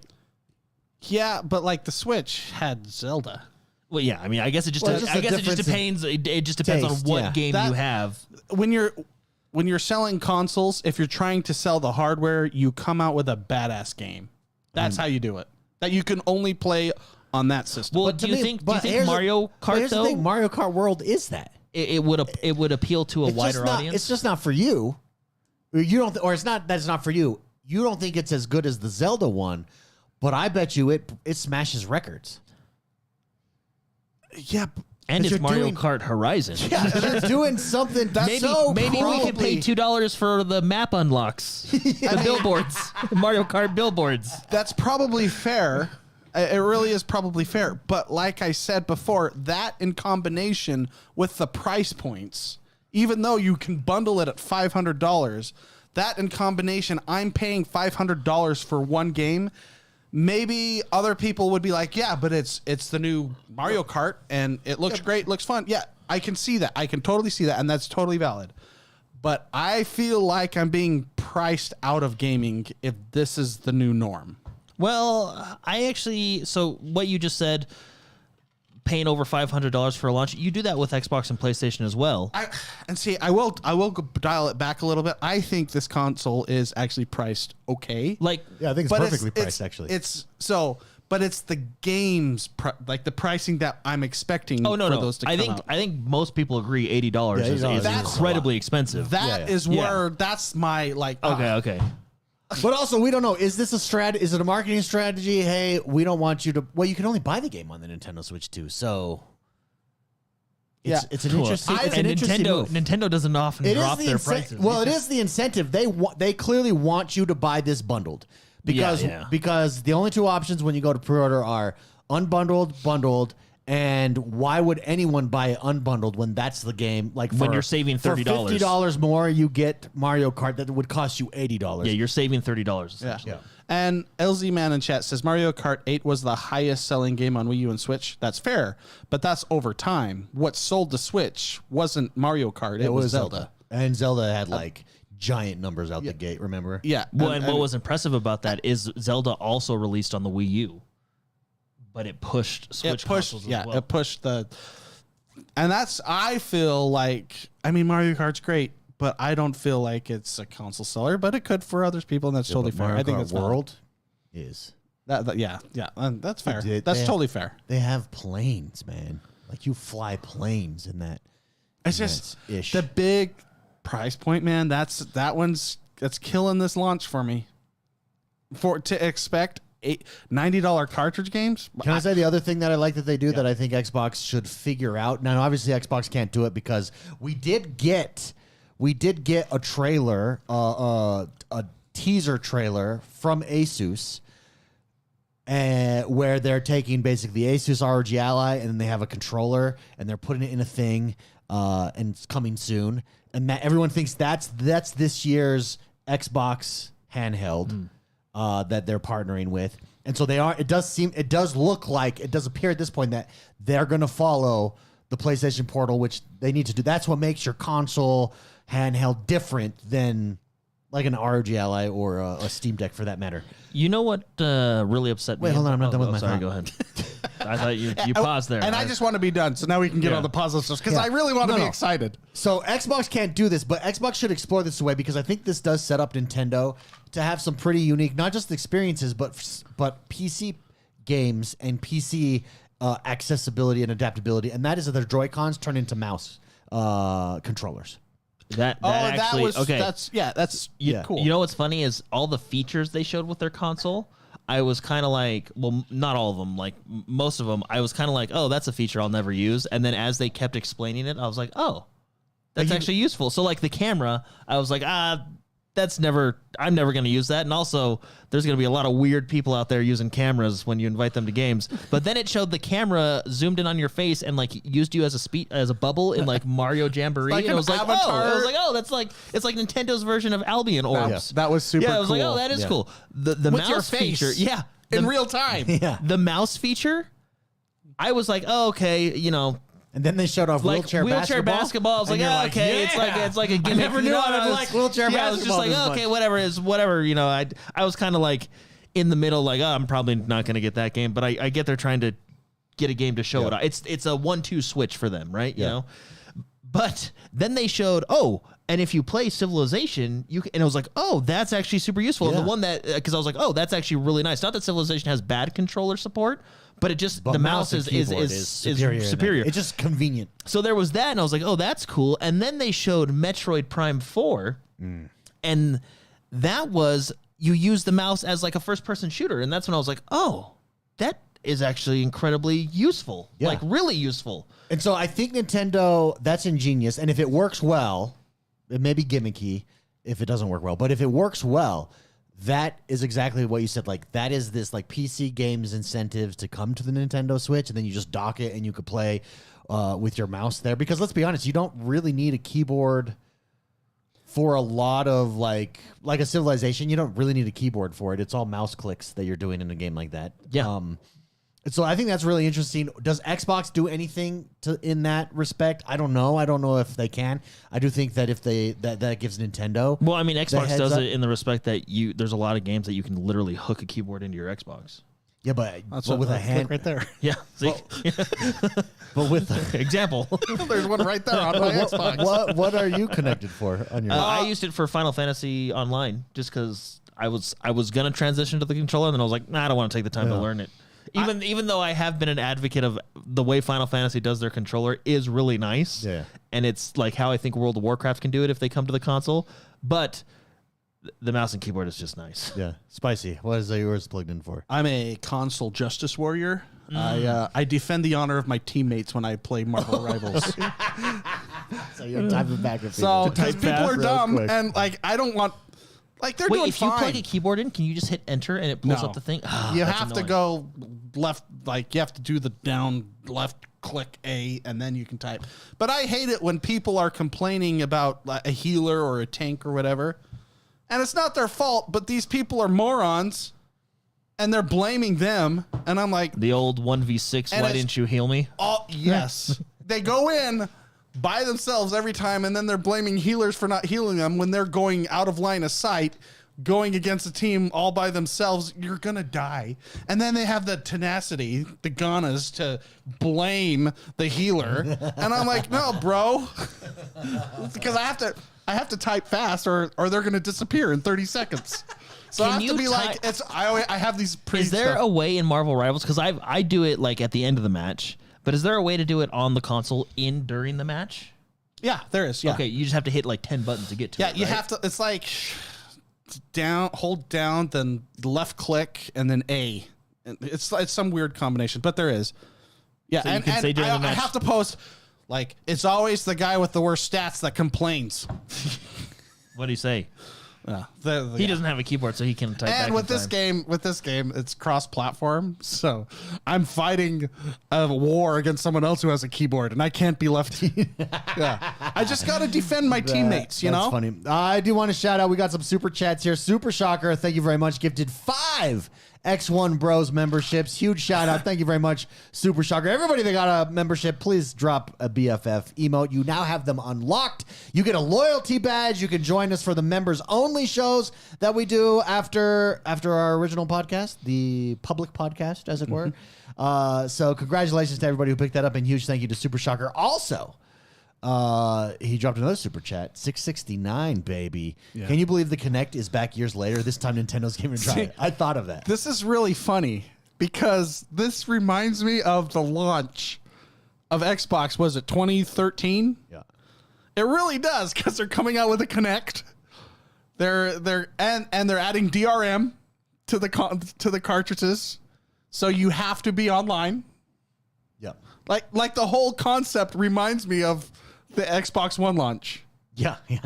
Yeah, but like the Switch had Zelda. Well, yeah. I mean, I guess it just depends. It just depends on what game you have. When you're selling consoles, if you're trying to sell the hardware, you come out with a badass game. That's how you do it. That you can only play on that system. Well, do you think Mario Kart here's though? The thing, Mario Kart World is that it would appeal to a wider audience. It's just not for you. You don't, or it's not that it's not for you. You don't think it's as good as the Zelda one, but I bet you it smashes records. Yeah, and it's Mario Kart Horizon. Yeah, it's doing something. That's maybe we can pay $2 for the map unlocks, the billboards, Mario Kart billboards. That's probably fair. It really is probably fair. But like I said before, that in combination with the price points, even though you can bundle it at $500, that in combination, I'm paying $500 for one game. Maybe other people would be like, yeah, but it's the new Mario Kart and it looks great, looks fun. Yeah, I can see that. I can totally see that, and that's totally valid. But I feel like I'm being priced out of gaming if this is the new norm. Well, so what you just said, paying over $500 for a launch, you do that with Xbox and PlayStation as well. I will dial it back a little bit. I think this console is actually priced okay. I think it's perfectly priced actually. But it's the games, like the pricing that I'm expecting. Oh no, those to come out. I think most people agree $80 is incredibly expensive. That's my like. Okay. But also, we don't know. Is this a Is it a marketing strategy? Hey, we don't want you to. Well, you can only buy the game on the Nintendo Switch too. So, it's an interesting. Nintendo doesn't often drop their prices. Well, it is the incentive. They clearly want you to buy this bundled because the only 2 options when you go to pre-order are unbundled, bundled. And why would anyone buy it unbundled when that's the game? Like when you're saving $30, for $50 more, you get Mario Kart that would cost you $80. Yeah, you're saving $30 essentially. Yeah. And LZ Man in chat says Mario Kart 8 was the highest selling game on Wii U and Switch. That's fair, but that's over time. What sold the Switch wasn't Mario Kart; it was Zelda. And Zelda had like giant numbers out the gate. Remember? Yeah. Well, and what was impressive about that is Zelda also released on the Wii U. But it pushed Switch consoles as well. It pushed and that's, I feel like, I mean, Mario Kart's great, but I don't feel like it's a console seller, but it could for other people, and that's totally fair. Mario I think Kart that's World is. And that's fair. That's totally fair. They have planes, man. Like you fly planes in that. It's just the big price point, man. That's killing this launch for me. To expect $90 cartridge games. Can I say the other thing that I like that they do that I think Xbox should figure out? Now, obviously, Xbox can't do it because we did get a trailer, a teaser trailer from Asus, where they're taking basically the Asus ROG Ally and then they have a controller and they're putting it in a thing, and it's coming soon. And that everyone thinks that's this year's Xbox handheld. That they're partnering with. And so they are. It does look like, it does appear at this point that they're going to follow the PlayStation Portal, which they need to do. That's what makes your console handheld different than like an ROG Ally or a Steam Deck for that matter. You know what really upset me? Wait, hold on, I'm not done with my Sorry, thought. go ahead. I thought you paused there. And I just want to be done, so now we can get on the positive stuff because I really want to be excited. So Xbox can't do this, but Xbox should explore this way because I think this does set up Nintendo to have some pretty unique, not just experiences, but PC games and PC accessibility and adaptability, and that is that their Joy-Cons turn into mouse controllers. That actually was okay. That's cool. You know what's funny is all the features they showed with their console. I was kind of like, well, not all of them, like most of them. I was kind of like, oh, that's a feature I'll never use. And then as they kept explaining it, I was like, oh, that's actually useful. So like the camera, I was like, I'm never going to use that. And also there's going to be a lot of weird people out there using cameras when you invite them to games. But then it showed the camera zoomed in on your face and like used you as a bubble in like Mario Jamboree. Like and I was like, avatar. that's like, it's like Nintendo's version of Albion orbs. That was super cool. Yeah, I was like, oh, that is cool. The With mouse your face. feature. Yeah. In real time. Yeah. The mouse feature, I was like, oh, okay, you know, And then they showed off like wheelchair basketball. I was like, And you're oh, okay, yeah. it's like a gimmick. never knew I would like wheelchair I was just basketball like, this oh, okay, much. whatever. You know, I was kind of like in the middle, like, oh, I'm probably not going to get that game, but I get they're trying to get a game to show it. It's a 1-2 switch for them, right? You know, but then they showed, and if you play Civilization, and it was like, oh, that's actually super useful. And the one that, because I was like, oh, that's actually really nice. Not that Civilization has bad controller support, but it just, the mouse is superior. It's just convenient. So there was that, and I was like, oh, that's cool. And then they showed Metroid Prime 4, and that was, you use the mouse as like a first-person shooter. And that's when I was like, oh, that is actually incredibly useful. Yeah. Like, really useful. And so I think Nintendo, that's ingenious. And if it works well, it may be gimmicky if it doesn't work well. But if it works well, that is exactly what you said. Like, that is this like PC games incentives to come to the Nintendo Switch, and then you just dock it and you could play with your mouse there. Because let's be honest, you don't really need a keyboard for a lot of like a Civilization. You don't really need a keyboard for it. It's all mouse clicks that you're doing in a game like that. Yeah. So I think that's really interesting. Does Xbox do anything in that respect? I don't know. I don't know if they can. I do think that if that gives Nintendo. Well, I mean, Xbox does up. it in the respect that there's a lot of games that you can literally hook a keyboard into your Xbox. Yeah, but with a hand right there. Yeah. See? But with Example. There's one right there on my Xbox. what are you connected for on your? I used it for Final Fantasy Online just because I was gonna transition to the controller, and then I was like, nah, I don't want to take the time to learn it. Even though I have been an advocate of the way Final Fantasy does their controller is really nice. Yeah. And it's like how I think World of Warcraft can do it if they come to the console. But the mouse and keyboard is just nice. Yeah. Spicy. What is yours plugged in for? I'm a console justice warrior. I defend the honor of my teammates when I play Marvel Rivals. So you're typing back at So people. because people are dumb and like I don't want. Like they're doing if fine. you plug a keyboard in, can you just hit enter and it pulls up the thing? You have to go left, like you have to do the down left click A and then you can type. But I hate it when people are complaining about like, a healer or a tank or whatever. And it's not their fault, but these people are morons and they're blaming them. And I'm like, the old 1v6, why didn't you heal me? oh, yes. They go in by themselves every time, and then they're blaming healers for not healing them when they're going out of line of sight, going against a team all by themselves. You're going to die. And then they have the tenacity, the Ganas, to blame the healer. And I'm like, no, bro. Because I have to type fast or they're going to disappear in 30 seconds. So I have to be like, I have these pre Is there a way in Marvel Rivals? Because I do it like at the end of the match. But is there a way to do it on the console during the match? Yeah, there is. Yeah. Okay, you just have to hit like 10 buttons to get to it. Yeah, you have to. It's like hold down, then left click, and then A. It's some weird combination, but there is. Yeah, So you can say during the match- I have to post like it's always the guy with the worst stats that complains. What do you say? The He doesn't have a keyboard, so he can type. And back with this game, it's cross-platform, so I'm fighting a war against someone else who has a keyboard, and I can't be left. Yeah, I just got to defend my teammates. You know, that's funny. I do want to shout out. We got some super chats here. Super Shocker, thank you very much. Gifted 5 XoneBros memberships. Huge shout out. Thank you very much, Super Shocker. Everybody that got a membership, please drop a BFF emote. You now have them unlocked. You get a loyalty badge. You can join us for the members only shows that we do after our original podcast, the public podcast, as it were. So congratulations to everybody who picked that up, and huge thank you to Super Shocker. Also, he dropped another super chat, 669, baby. Yeah. Can you believe the Kinect is back years later? This time Nintendo's giving it a try. I thought of that. This is really funny because this reminds me of the launch of Xbox. Was it 2013? Yeah. It really does, because they're coming out with a Kinect. They're adding DRM to the cartridges, so you have to be online. Yeah. Like the whole concept reminds me of the Xbox One launch. Yeah. You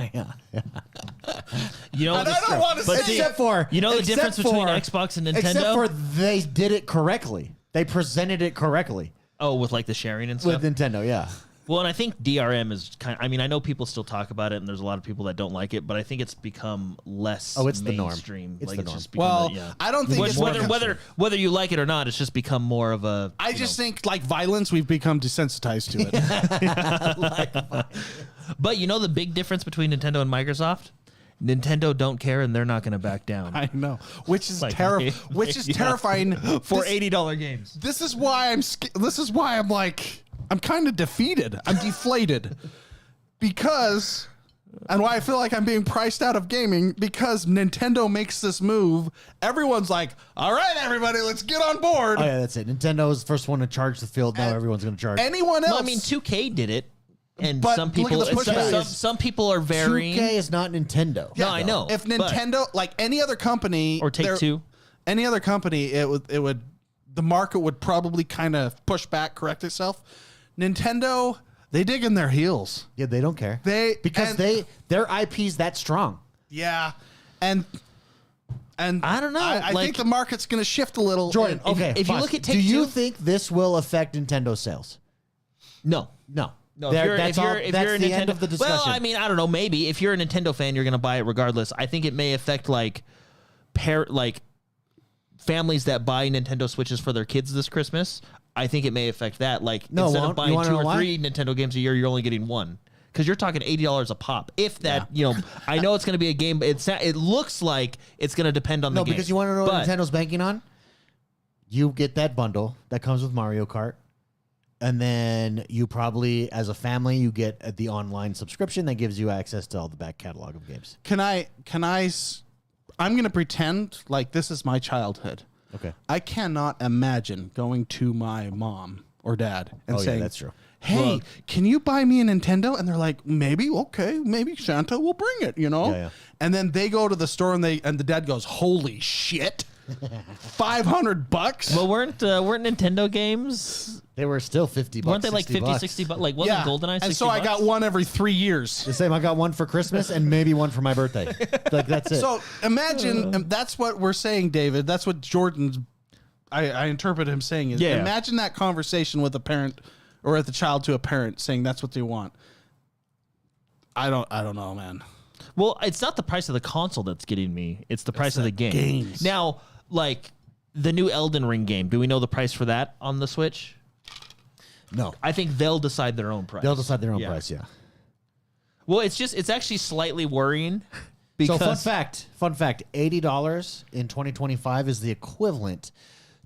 know, And I don't want to say Except for you know the difference between Xbox and Nintendo. Except for they did it correctly. They presented it correctly with like the sharing and stuff. with Nintendo. Yeah. Well, and I think DRM is kind of, I mean, I know people still talk about it, and there's a lot of people that don't like it, but I think it's become less Oh, it's the norm. mainstream. It's like, the norm. just become I don't think it's whether you like it or not, it's just become more of a. I just think, like violence, we've become desensitized to it. But you know the big difference between Nintendo and Microsoft? Nintendo don't care, and they're not going to back down. I know, which is Like, terrifying for This- $80 games. This is why I'm like, I'm kind of defeated. I'm deflated because, and why I feel like I'm being priced out of gaming, because Nintendo makes this move. Everyone's like, all right, everybody, let's get on board. Oh yeah, that's it. Nintendo's the first one to charge the field. Now everyone's going to charge. Anyone else? Well, I mean, 2K did it, and But some look at people, the pushback. some people are varying. 2K is not Nintendo. No, I know. If but- Nintendo, like any other company, or Take-Two, any other company, it would, the market would probably kind of push back, correct itself. Nintendo, they dig in their heels. Yeah, they don't care. And- their IP's that strong. Yeah, and I don't know. I Like- think the market's going to shift a little. Jordan, And- okay. if you fine. look at do you Take-Two- think this will affect Nintendo sales? no. No. No, That's if you're a the Nintendo, end of the discussion. well, I mean, I don't know. Maybe if you're a Nintendo fan, you're going to buy it regardless. I think it may affect like families that buy Nintendo Switches for their kids this Christmas. I think it may affect that. Like No, instead won't. of buying You wanna 2 know or why? 3 Nintendo games a year, you're only getting 1. Because you're talking $80 a pop. If that, I know it's going to be a game. But it looks like it's going to depend on the No, game. because you want to know what But- Nintendo's banking on? You get that bundle that comes with Mario Kart. And then you probably, as a family, you get the online subscription that gives you access to all the back catalog of games. I'm going to pretend like this is my childhood. Okay. I cannot imagine going to my mom or dad and saying, that's true. hey, Look. can you buy me a Nintendo? And they're like, maybe, okay, maybe Santa will bring it, Yeah. And then they go to the store and the dad goes, holy shit, $500? Well, weren't Nintendo games? They were still $50. Weren't they like 50, $60? 60 bucks? Like, wasn't GoldenEye 60 And so I got bucks? one every 3 years. The same. I got one for Christmas and maybe one for my birthday. Like that's it. So imagine, and that's what we're saying, David. That's what Jordan's, I interpret him saying is, Yeah. imagine that conversation with a parent or with a child to a parent saying that's what they want. I don't know, man. Well, it's not the price of the console that's getting me. It's the price of the game. games. Now, like the new Elden Ring game, do we know the price for that on the Switch? no, I think they'll decide their own price. they'll decide their own Yeah. price. Yeah. Well, it's actually slightly worrying because So fun fact, $80 in 2025 is the equivalent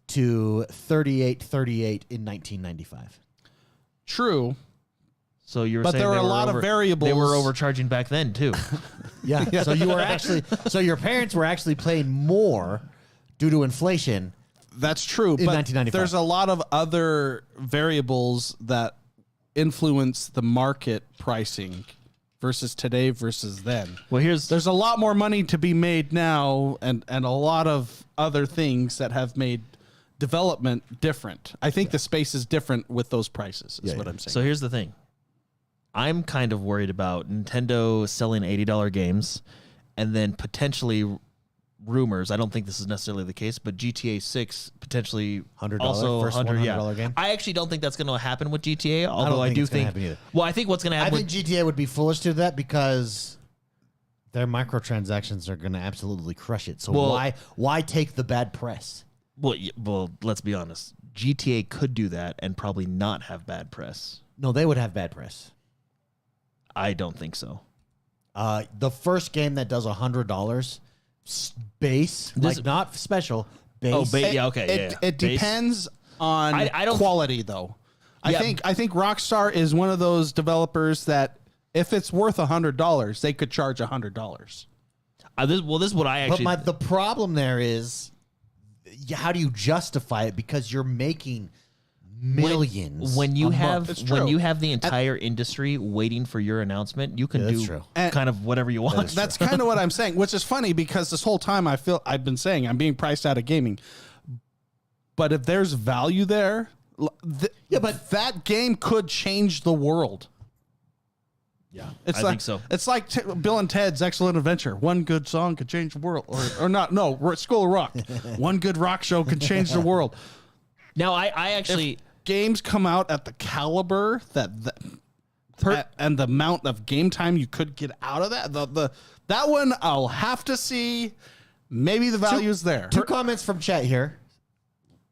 to $38.38 in 1995. True. So you were But saying there were they a lot of variables. They were overcharging back then too. Yeah. So you were actually, so your parents were actually paying more due to inflation. That's true. In But 1995. there's a lot of other variables that influence the market pricing versus today versus then. Well, There's a lot more money to be made now and a lot of other things that have made development different. I think the space is different with those prices is what I'm saying. So here's the thing. I'm kind of worried about Nintendo selling $80 games and then potentially rumors. I don't think this is necessarily the case, but GTA 6 potentially $100 also first $100 game? I actually don't think that's going to happen with GTA, although I think do it's gonna think happen either. Well, I think what's going to I happen think GTA would be foolish to do that because their microtransactions are going to absolutely crush it. So Well- why take the bad press? Well, let's be honest. GTA could do that and probably not have bad press. No, they would have bad press. I don't think so. The first game that does $100 base, like not special, base. Oh, yeah, okay. It Base. depends on I don't quality, though. Yeah. I think Rockstar is one of those developers that if it's worth $100, they could charge $100. This is what I actually. But the problem there is, how do you justify it? Because you're making millions. When you a have month. when you have the entire industry waiting for your announcement, you can Yeah, that's do true. kind of whatever you want. That's kind of what I'm saying, which is funny because this whole time I've been saying I'm being priced out of gaming. But if there's value there, but that game could change the world. Yeah, It's I like, think so. It's like Bill and Ted's Excellent Adventure. One good song could change the world, or not? No, School of Rock. One good rock show could change the world. Now, I actually If games come out at the caliber and the amount of game time you could get out of that one, I'll have to see. Maybe the value is there. 2 comments from chat here,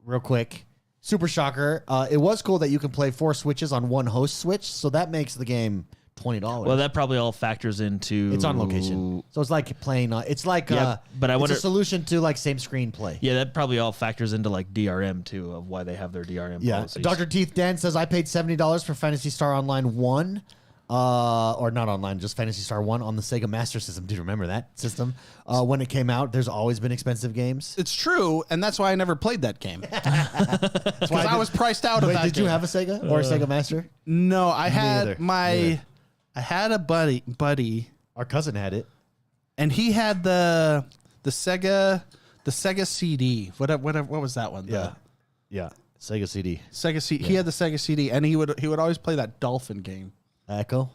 real quick. Super shocker. It was cool that you can play 4 switches on one host switch, so that makes the game $20. well, that probably all factors into it's on location, so it's like playing. It's like Yeah, but I it's wonder- a solution to like same screen play. Yeah, that probably all factors into like DRM too, of why they have their DRM Yeah. policies. Dr. Teeth Dan says I paid $70 for Phantasy Star Online 1. Or not online, just Phantasy Star 1 on the Sega Master System. Do you remember that system? When it came out, there's always been expensive games. It's true, and that's why I never played that game. Because I was priced out of Wait, that did game. you have a Sega or a Sega Master? No, I either. I had a buddy, Our cousin had it. and he had the Sega CD. What was that one? The Yeah. Sega CD. Sega CD. He had the Sega CD, and he would always play that dolphin game. Echo?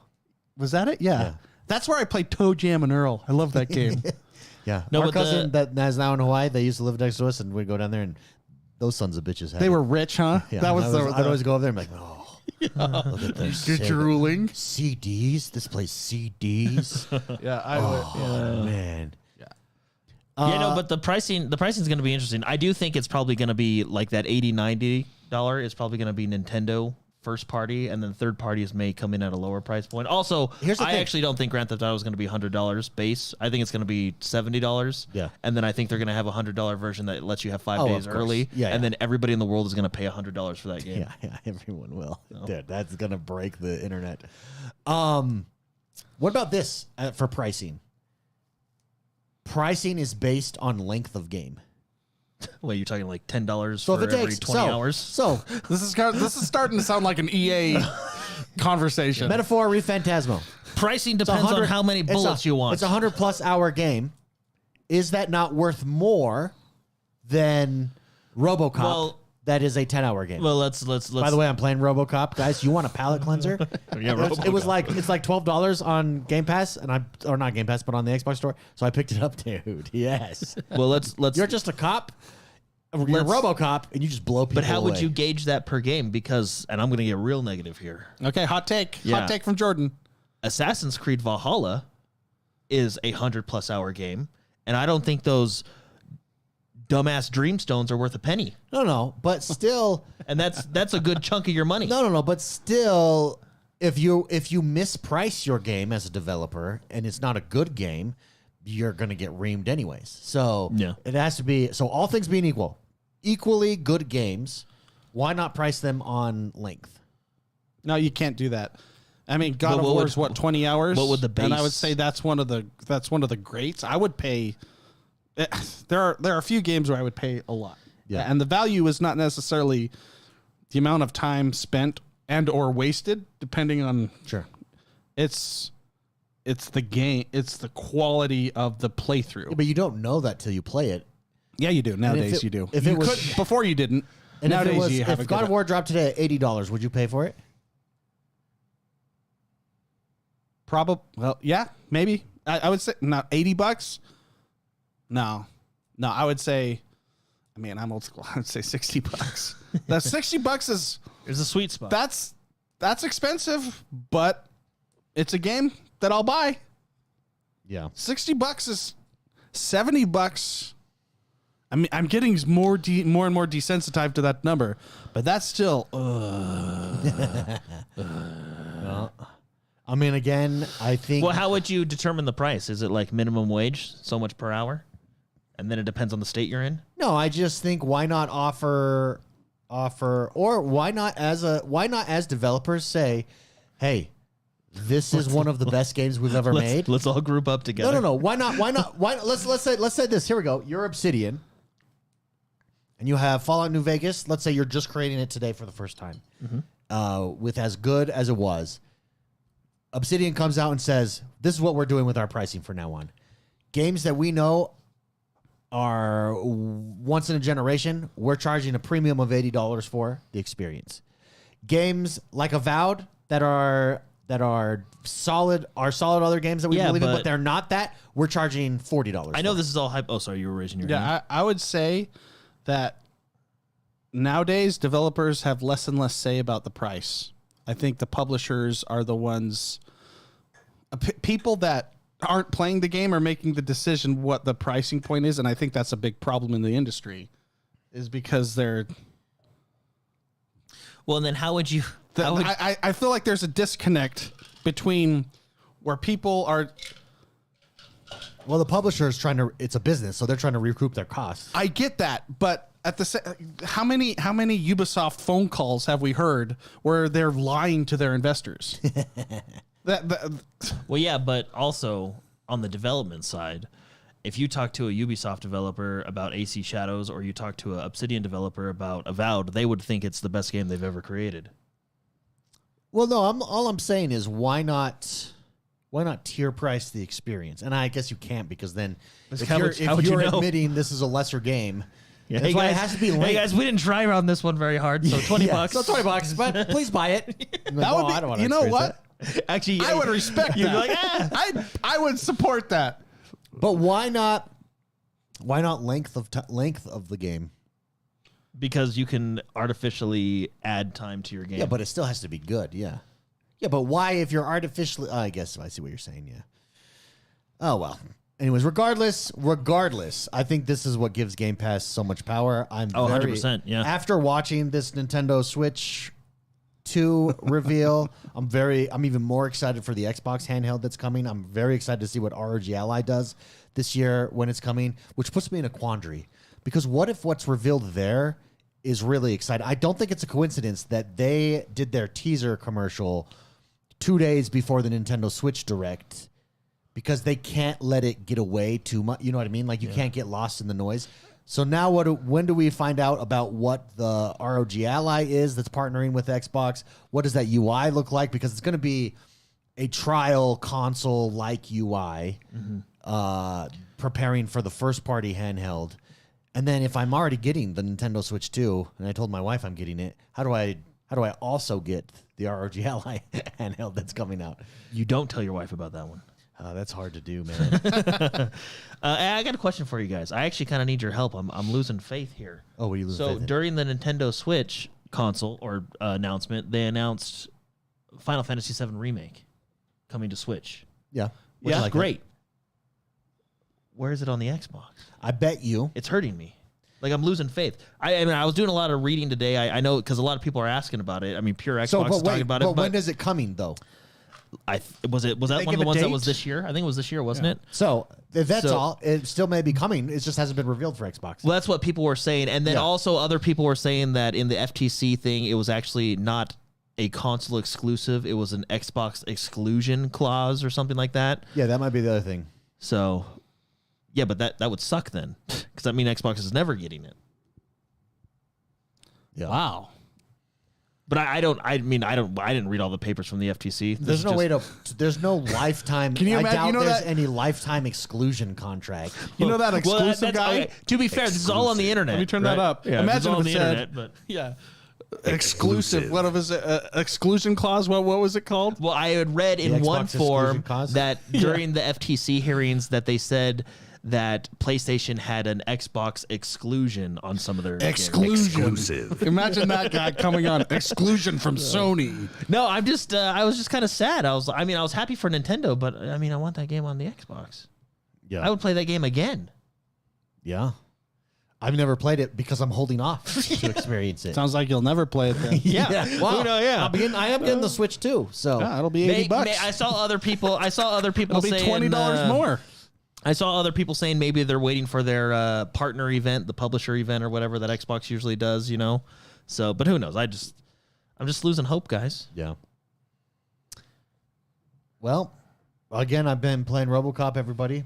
Was that it? Yeah. Yeah. That's where I played Toe Jam and Earl. I love that game. Yeah. No, Our but cousin that is now in Hawaii, they used to live next to us, and we'd go down there, and those sons of bitches had They it. were rich, huh? Yeah, That was I'd always go over there and be like, oh. Look at this. Get drooling. CDs? This plays CDs? Yeah, I would. Oh, man. But the pricing is going to be interesting. I do think it's probably going to be like that $80-$90 is probably going to be Nintendo first party, and then third parties may come in at a lower price point. Also, Here's the I thing. actually don't think Grand Theft Auto is going to be $100 base. I think it's going to be $70. Yeah. And then I think they're going to have a $100 version that lets you have 5 Oh, days of course. early. Yeah, and yeah. then everybody in the world is going to pay $100 for that game. Yeah, everyone will. Dude, that's going to break the internet. What about this for pricing? Pricing is based on length of game. Well, you're talking like $10 So for if it every takes 20 hours. So This is starting to sound like an EA conversation. metaphor re Phantasmo. Pricing depends on how many bullets you want. It's a 100+ hour game. Is that not worth more than RoboCop? Well- that is a 10-hour game. Well, let's. By the way, I'm playing RoboCop, guys. You want a palate cleanser? Yeah, It was like $12 on Game Pass, or not Game Pass, but on the Xbox store. So I picked it up, dude. Yes. well, let's. You're just a cop. You're Let's- RoboCop, and you just blow people But how would away. you gauge that per game? Because, and I'm going to get real negative here. Okay, hot take. Yeah. Hot take from Jordan. Assassin's Creed Valhalla is a 100+ hour game, and I don't think those dumbass Dreamstones are worth a penny. No, but still, And that's a good chunk of your money. no, but still, if you misprice your game as a developer and it's not a good game, you're gonna get reamed anyways. So Yeah. it has to be. So all things being equally good games. Why not price them on length? No, you can't do that. I mean, God But of what War would- is what, 20 hours? what would the And I would base- say that's one of the greats. I would pay. There are a few games where I would pay a lot. Yeah. And the value is not necessarily the amount of time spent and or wasted, depending on Sure. it's the game, it's the quality of the playthrough. But you don't know that till you play it. Yeah, you do. Nowadays it- you do. if you it was- could before you didn't. And Nowadays if it was, you have a if God good- of War dropped today at $80, would you pay for it? Probably. Well, yeah, maybe. I would say not $80. No, I would say. I mean, I'm old school. I would say $60. That $60 is There's a sweet spot. that's expensive, but it's a game that I'll buy. Yeah. $60 is $70. I mean, I'm getting more and more desensitized to that number, but that's still. I mean, again, I think. Well, how would you determine the price? Is it like minimum wage, so much per hour, and then it depends on the state you're in? No, I just think why not offer, or why not as developers say, hey, this is one of the best games we've ever made. Let's all group up together. No. Why not? Let's say this. Here we go. You're Obsidian, and you have Fallout New Vegas. Let's say you're just creating it today for the first time, with as good as it was. Obsidian comes out and says, "This is what we're doing with our pricing from now on. Games that we know are once in a generation, we're charging a premium of $80 for the experience. Games like Avowed that are solid other games that we believe in, but they're not that. We're charging $40. I know this is all hype. Oh, sorry, you were raising your hand. Yeah, I would say that nowadays developers have less and less say about the price. I think the publishers are the ones, people that aren't playing the game are making the decision what the pricing point is, and I think that's a big problem in the industry, is because they're. Well, and then how would you? I feel like there's a disconnect between where people are. Well, the publisher is it's a business, so they're trying to recoup their costs. I get that, but at the how many Ubisoft phone calls have we heard where they're lying to their investors? Well, yeah, but also on the development side, if you talk to a Ubisoft developer about AC Shadows or you talk to an Obsidian developer about Avowed, they would think it's the best game they've ever created. Well, no, all I'm saying is why not tier price the experience? And I guess you can't, because then if you're admitting this is a lesser game, yeah, that's why it has to be linked. Hey guys, we didn't try on this one very hard, so $20. So $20, but please buy it. That would be, I don't want to. You know what? Actually, I would respect that. Like, I would support that. But why not? Why not length of the game? Because you can artificially add time to your game. Yeah, but it still has to be good. Yeah. Yeah, but why if you're artificially... I guess I see what you're saying, yeah. Oh, well. Anyways, regardless, I think this is what gives Game Pass so much power. 100%, yeah. After watching this Nintendo Switch 2 reveal, I'm even more excited for the Xbox handheld that's coming. I'm very excited to see what ROG Ally does this year when it's coming, which puts me in a quandary. Because what if what's revealed there is really exciting? I don't think it's a coincidence that they did their teaser commercial 2 days before the Nintendo Switch Direct, because they can't let it get away too much. You know what I mean? Like, you can't get lost in the noise. So now when do we find out about what the ROG Ally is that's partnering with Xbox? What does that UI look like? Because it's going to be a trial console-like UI, preparing for the first-party handheld. And then if I'm already getting the Nintendo Switch 2, and I told my wife I'm getting it, how do I also get the ROG Ally handheld that's coming out? You don't tell your wife about that one. That's hard to do, man. I got a question for you guys. I actually kind of need your help. I'm losing faith here. Oh, what are you losing faith in? So during the Nintendo Switch console or announcement, they announced Final Fantasy VII Remake coming to Switch. Yeah. Which is like great. Where is it on the Xbox? I bet you. It's hurting me. Like, I'm losing faith. I mean, I was doing a lot of reading today. I know, because a lot of people are asking about it. I mean, Pure Xbox is talking about it. But when is it coming, though? Was that one of the ones that was this year? I think it was this year, wasn't it? So if that's all, it still may be coming. It just hasn't been revealed for Xbox. Well, that's what people were saying. And then also other people were saying that in the FTC thing, it was actually not a console exclusive. It was an Xbox exclusion clause or something like that. Yeah, that might be the other thing. So, yeah, but that would suck then, because that means Xbox is never getting it. Yeah. Wow. But I didn't read all the papers from the FTC. There's no lifetime. Can you imagine? I doubt You know there's that any lifetime exclusion contract. You know that exclusive guy? Okay. To be fair, this is all on the internet. Let me turn that up. Yeah, Imagine on if the it said, internet, but yeah, exclusive. What was it? Exclusion clause. What was it called? Well, I had read in Xbox one form exclusion clause? that during the FTC hearings that they said that PlayStation had an Xbox exclusion on some of their Exclusive. Imagine that guy coming on exclusion from Sony. No, I was just kind of sad. I was happy for Nintendo, but I mean, I want that game on the Xbox. Yeah, I would play that game again. Yeah. I've never played it because I'm holding off to experience it. Sounds like you'll never play it then. Yeah. Well, yeah. I am getting the Switch too. So Yeah, it'll be $80. I saw other people. It'll be saying $20 more. I saw other people saying maybe they're waiting for their partner event, the publisher event, or whatever that Xbox usually does. So, but who knows? I'm just losing hope, guys. yeah. Well, again, I've been playing RoboCop. Everybody,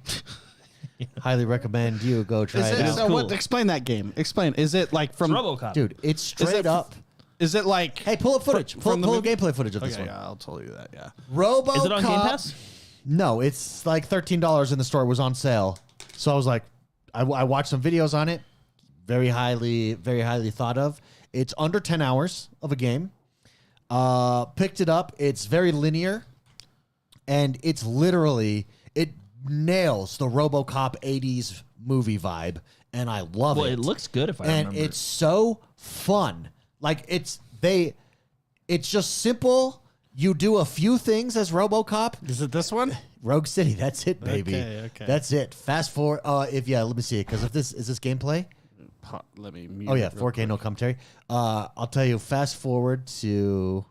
highly recommend you go try it out. So Cool. what? Explain that game. Explain. Is it like from RoboCop, Dude, it's straight it up. Is it like Hey, pull up footage. Pull the movie? gameplay footage of this Okay, one. yeah, I'll tell you that. Yeah. RoboCop. is it on Game Pass? No, it's like $13 in the store. It was on sale. So I was like, I watched some videos on it. Very highly thought of. It's under 10 hours of a game. Picked it up. It's very linear. And it's literally, it nails the RoboCop 80s movie vibe. And I love Well, it. it looks good if I And remember. it's so fun. Like it's just simple. You do a few things as RoboCop. Is it this one? Rogue City, that's it, baby. Okay. That's it. Fast forward. Let me see it. Because if this is this gameplay. Let me mute. Oh yeah, it real 4K, no commentary. I'll tell you. Fast forward to,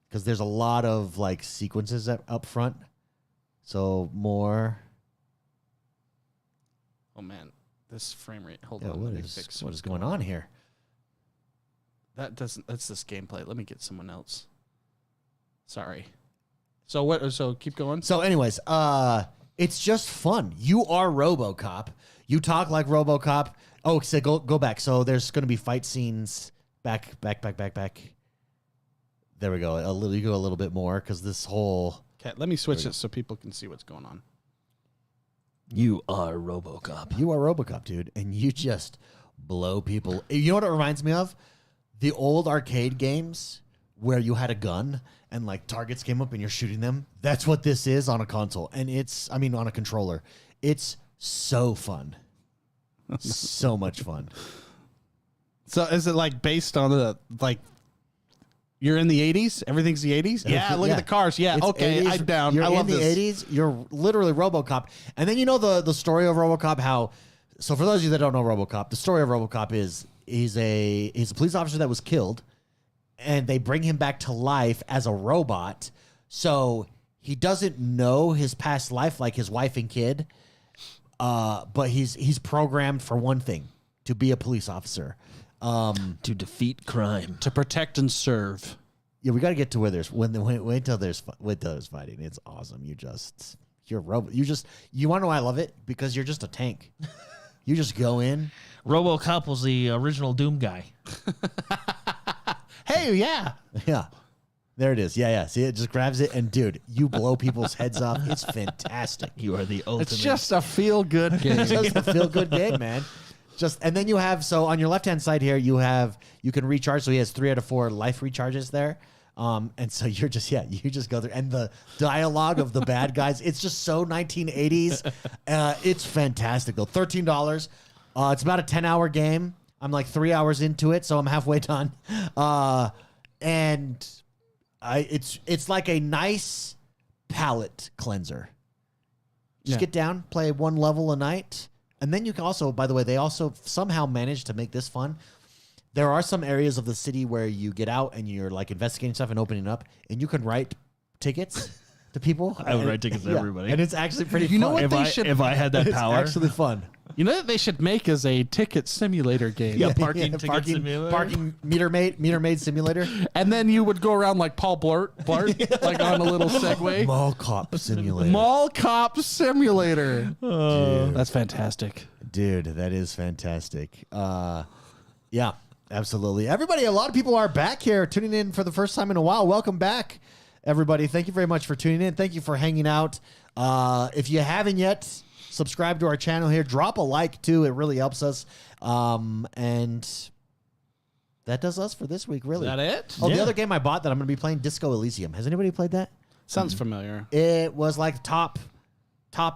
because there's a lot of like sequences up front. So more. Oh man, this frame rate. Hold Yeah, on. what let me is fix what what's is going on here? That doesn't. That's this gameplay. Let me get someone else. Sorry. So what? So keep going. So, anyways, it's just fun. You are RoboCop. You talk like RoboCop. Oh, so go back. So there's going to be fight scenes. Back. There we go. You go a little bit more because this whole. Okay, let me switch it so people can see what's going on. You are RoboCop. You are RoboCop, dude, and you just blow people. You know what it reminds me of? The old arcade games where you had a gun and like targets came up and you're shooting them. That's what this is on a console, and on a controller. It's so fun, so much fun. So is it like based on the like? You're in the 80s. Everything's the 80s. Yeah. Look at the cars. Yeah. It's Okay. 80s. I'm down. You're I love in the this. 80s. You're literally RoboCop, and then you know the story of RoboCop. How? So for those of you that don't know RoboCop, the story of RoboCop is he's a police officer that was killed, and they bring him back to life as a robot. So he doesn't know his past life, like his wife and kid, but he's programmed for one thing: to be a police officer. To defeat crime. To protect and serve. Yeah, we got to get to where there's wait till there's fighting. It's awesome. You're a robot. You want to know why I love it? Because you're just a tank. You just go in. RoboCop was the original Doom guy. Hey, yeah. Yeah. There it is. Yeah. See, it just grabs it, and dude, you blow people's heads off. It's fantastic. You are the ultimate. It's just a feel-good game. It's just a feel-good game, man. And then you have, so on your left-hand side here, you can recharge. So he has 3 out of 4 life recharges there. And so you just go there. And the dialogue of the bad guys, it's just so 1980s. It's fantastic, though. $13. It's about a 10-hour game. I'm like 3 hours into it, so I'm halfway done. It's like a nice palate cleanser. Just get down, play one level a night. And then you can also, by the way, they also somehow managed to make this fun. There are some areas of the city where you get out and you're like investigating stuff and opening up, and you can write tickets to people. I would write tickets to everybody. And it's actually pretty fun. You know what If I had that It's power, actually fun. You know what they should make is a ticket simulator game. Yeah, parking ticket simulator. Parking meter maid simulator. And then you would go around like Paul Blart, like on a little Segway. Mall cop simulator. Mall Cop Simulator. Dude. That's fantastic. Dude, that is fantastic. Yeah, absolutely. Everybody, a lot of people are back here tuning in for the first time in a while. Welcome back, everybody. Thank you very much for tuning in. Thank you for hanging out. If you haven't yet, subscribe to our channel here. Drop a like, too. It really helps us. And that does us for this week, really. Is that it? Oh, Yeah. the other game I bought that I'm going to be playing, Disco Elysium. Has anybody played that? Sounds familiar. It was like top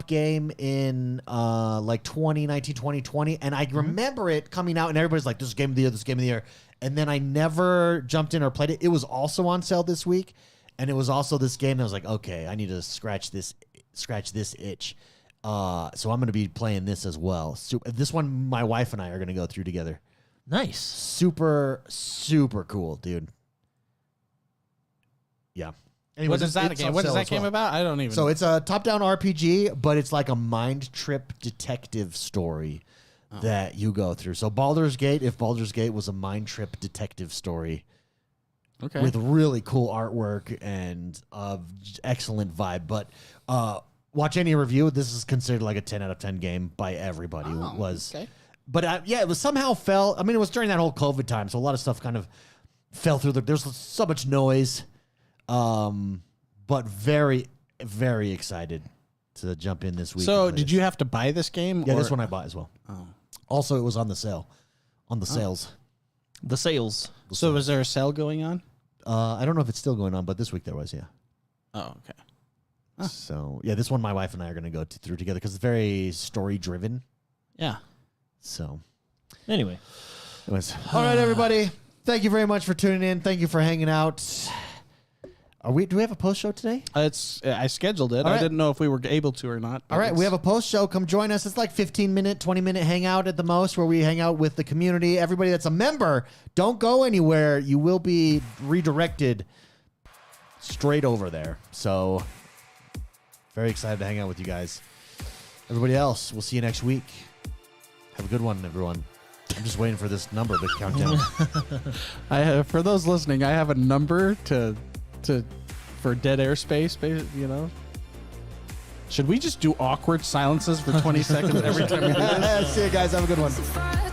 game in like 2019, 2020. And I remember it coming out and everybody's like, this is game of the year, this is game of the year. And then I never jumped in or played it. It was also on sale this week. And it was also this game. And I was like, okay, I need to scratch this itch. So I'm going to be playing this as well. This one, my wife and I are going to go through together. Nice. Super, super cool, dude. Yeah. Anyways, What is that game? What is that game about? I don't even. So it's a top-down RPG, but it's like a mind trip detective story that you go through. So Baldur's Gate, if Baldur's Gate was a mind trip detective story, okay, with really cool artwork and excellent vibe. But watch any review. This is considered like a 10 out of 10 game by everybody. Okay. But yeah, it was somehow fell. I mean, it was during that whole COVID time, so a lot of stuff kind of fell through. There's so much noise. But very, very excited to jump in this week. So did you have to buy this game? Yeah, or? this one I bought as well. Oh. Also, it was on the sale. On the sales. The sales. So was there a sale going on? I don't know if it's still going on, but this week there was, yeah. Oh, okay. So, yeah, this one my wife and I are going to go through together because it's very story-driven. Yeah. So, Anyway. anyways. All right, everybody. Thank you very much for tuning in. Thank you for hanging out. Do we have a post show today? I scheduled it. All right. I didn't know if we were able to or not. All right, we have a post show. Come join us. It's like 15-minute, 20-minute hangout at the most where we hang out with the community. Everybody that's a member, don't go anywhere. You will be redirected straight over there. So, very excited to hang out with you guys. Everybody else, we'll see you next week. Have a good one, everyone. I'm just waiting for this number to count down. For those listening, I have a number for dead airspace, you know. Should we just do awkward silences for 20 seconds every time we do this? See you guys. Have a good one. So far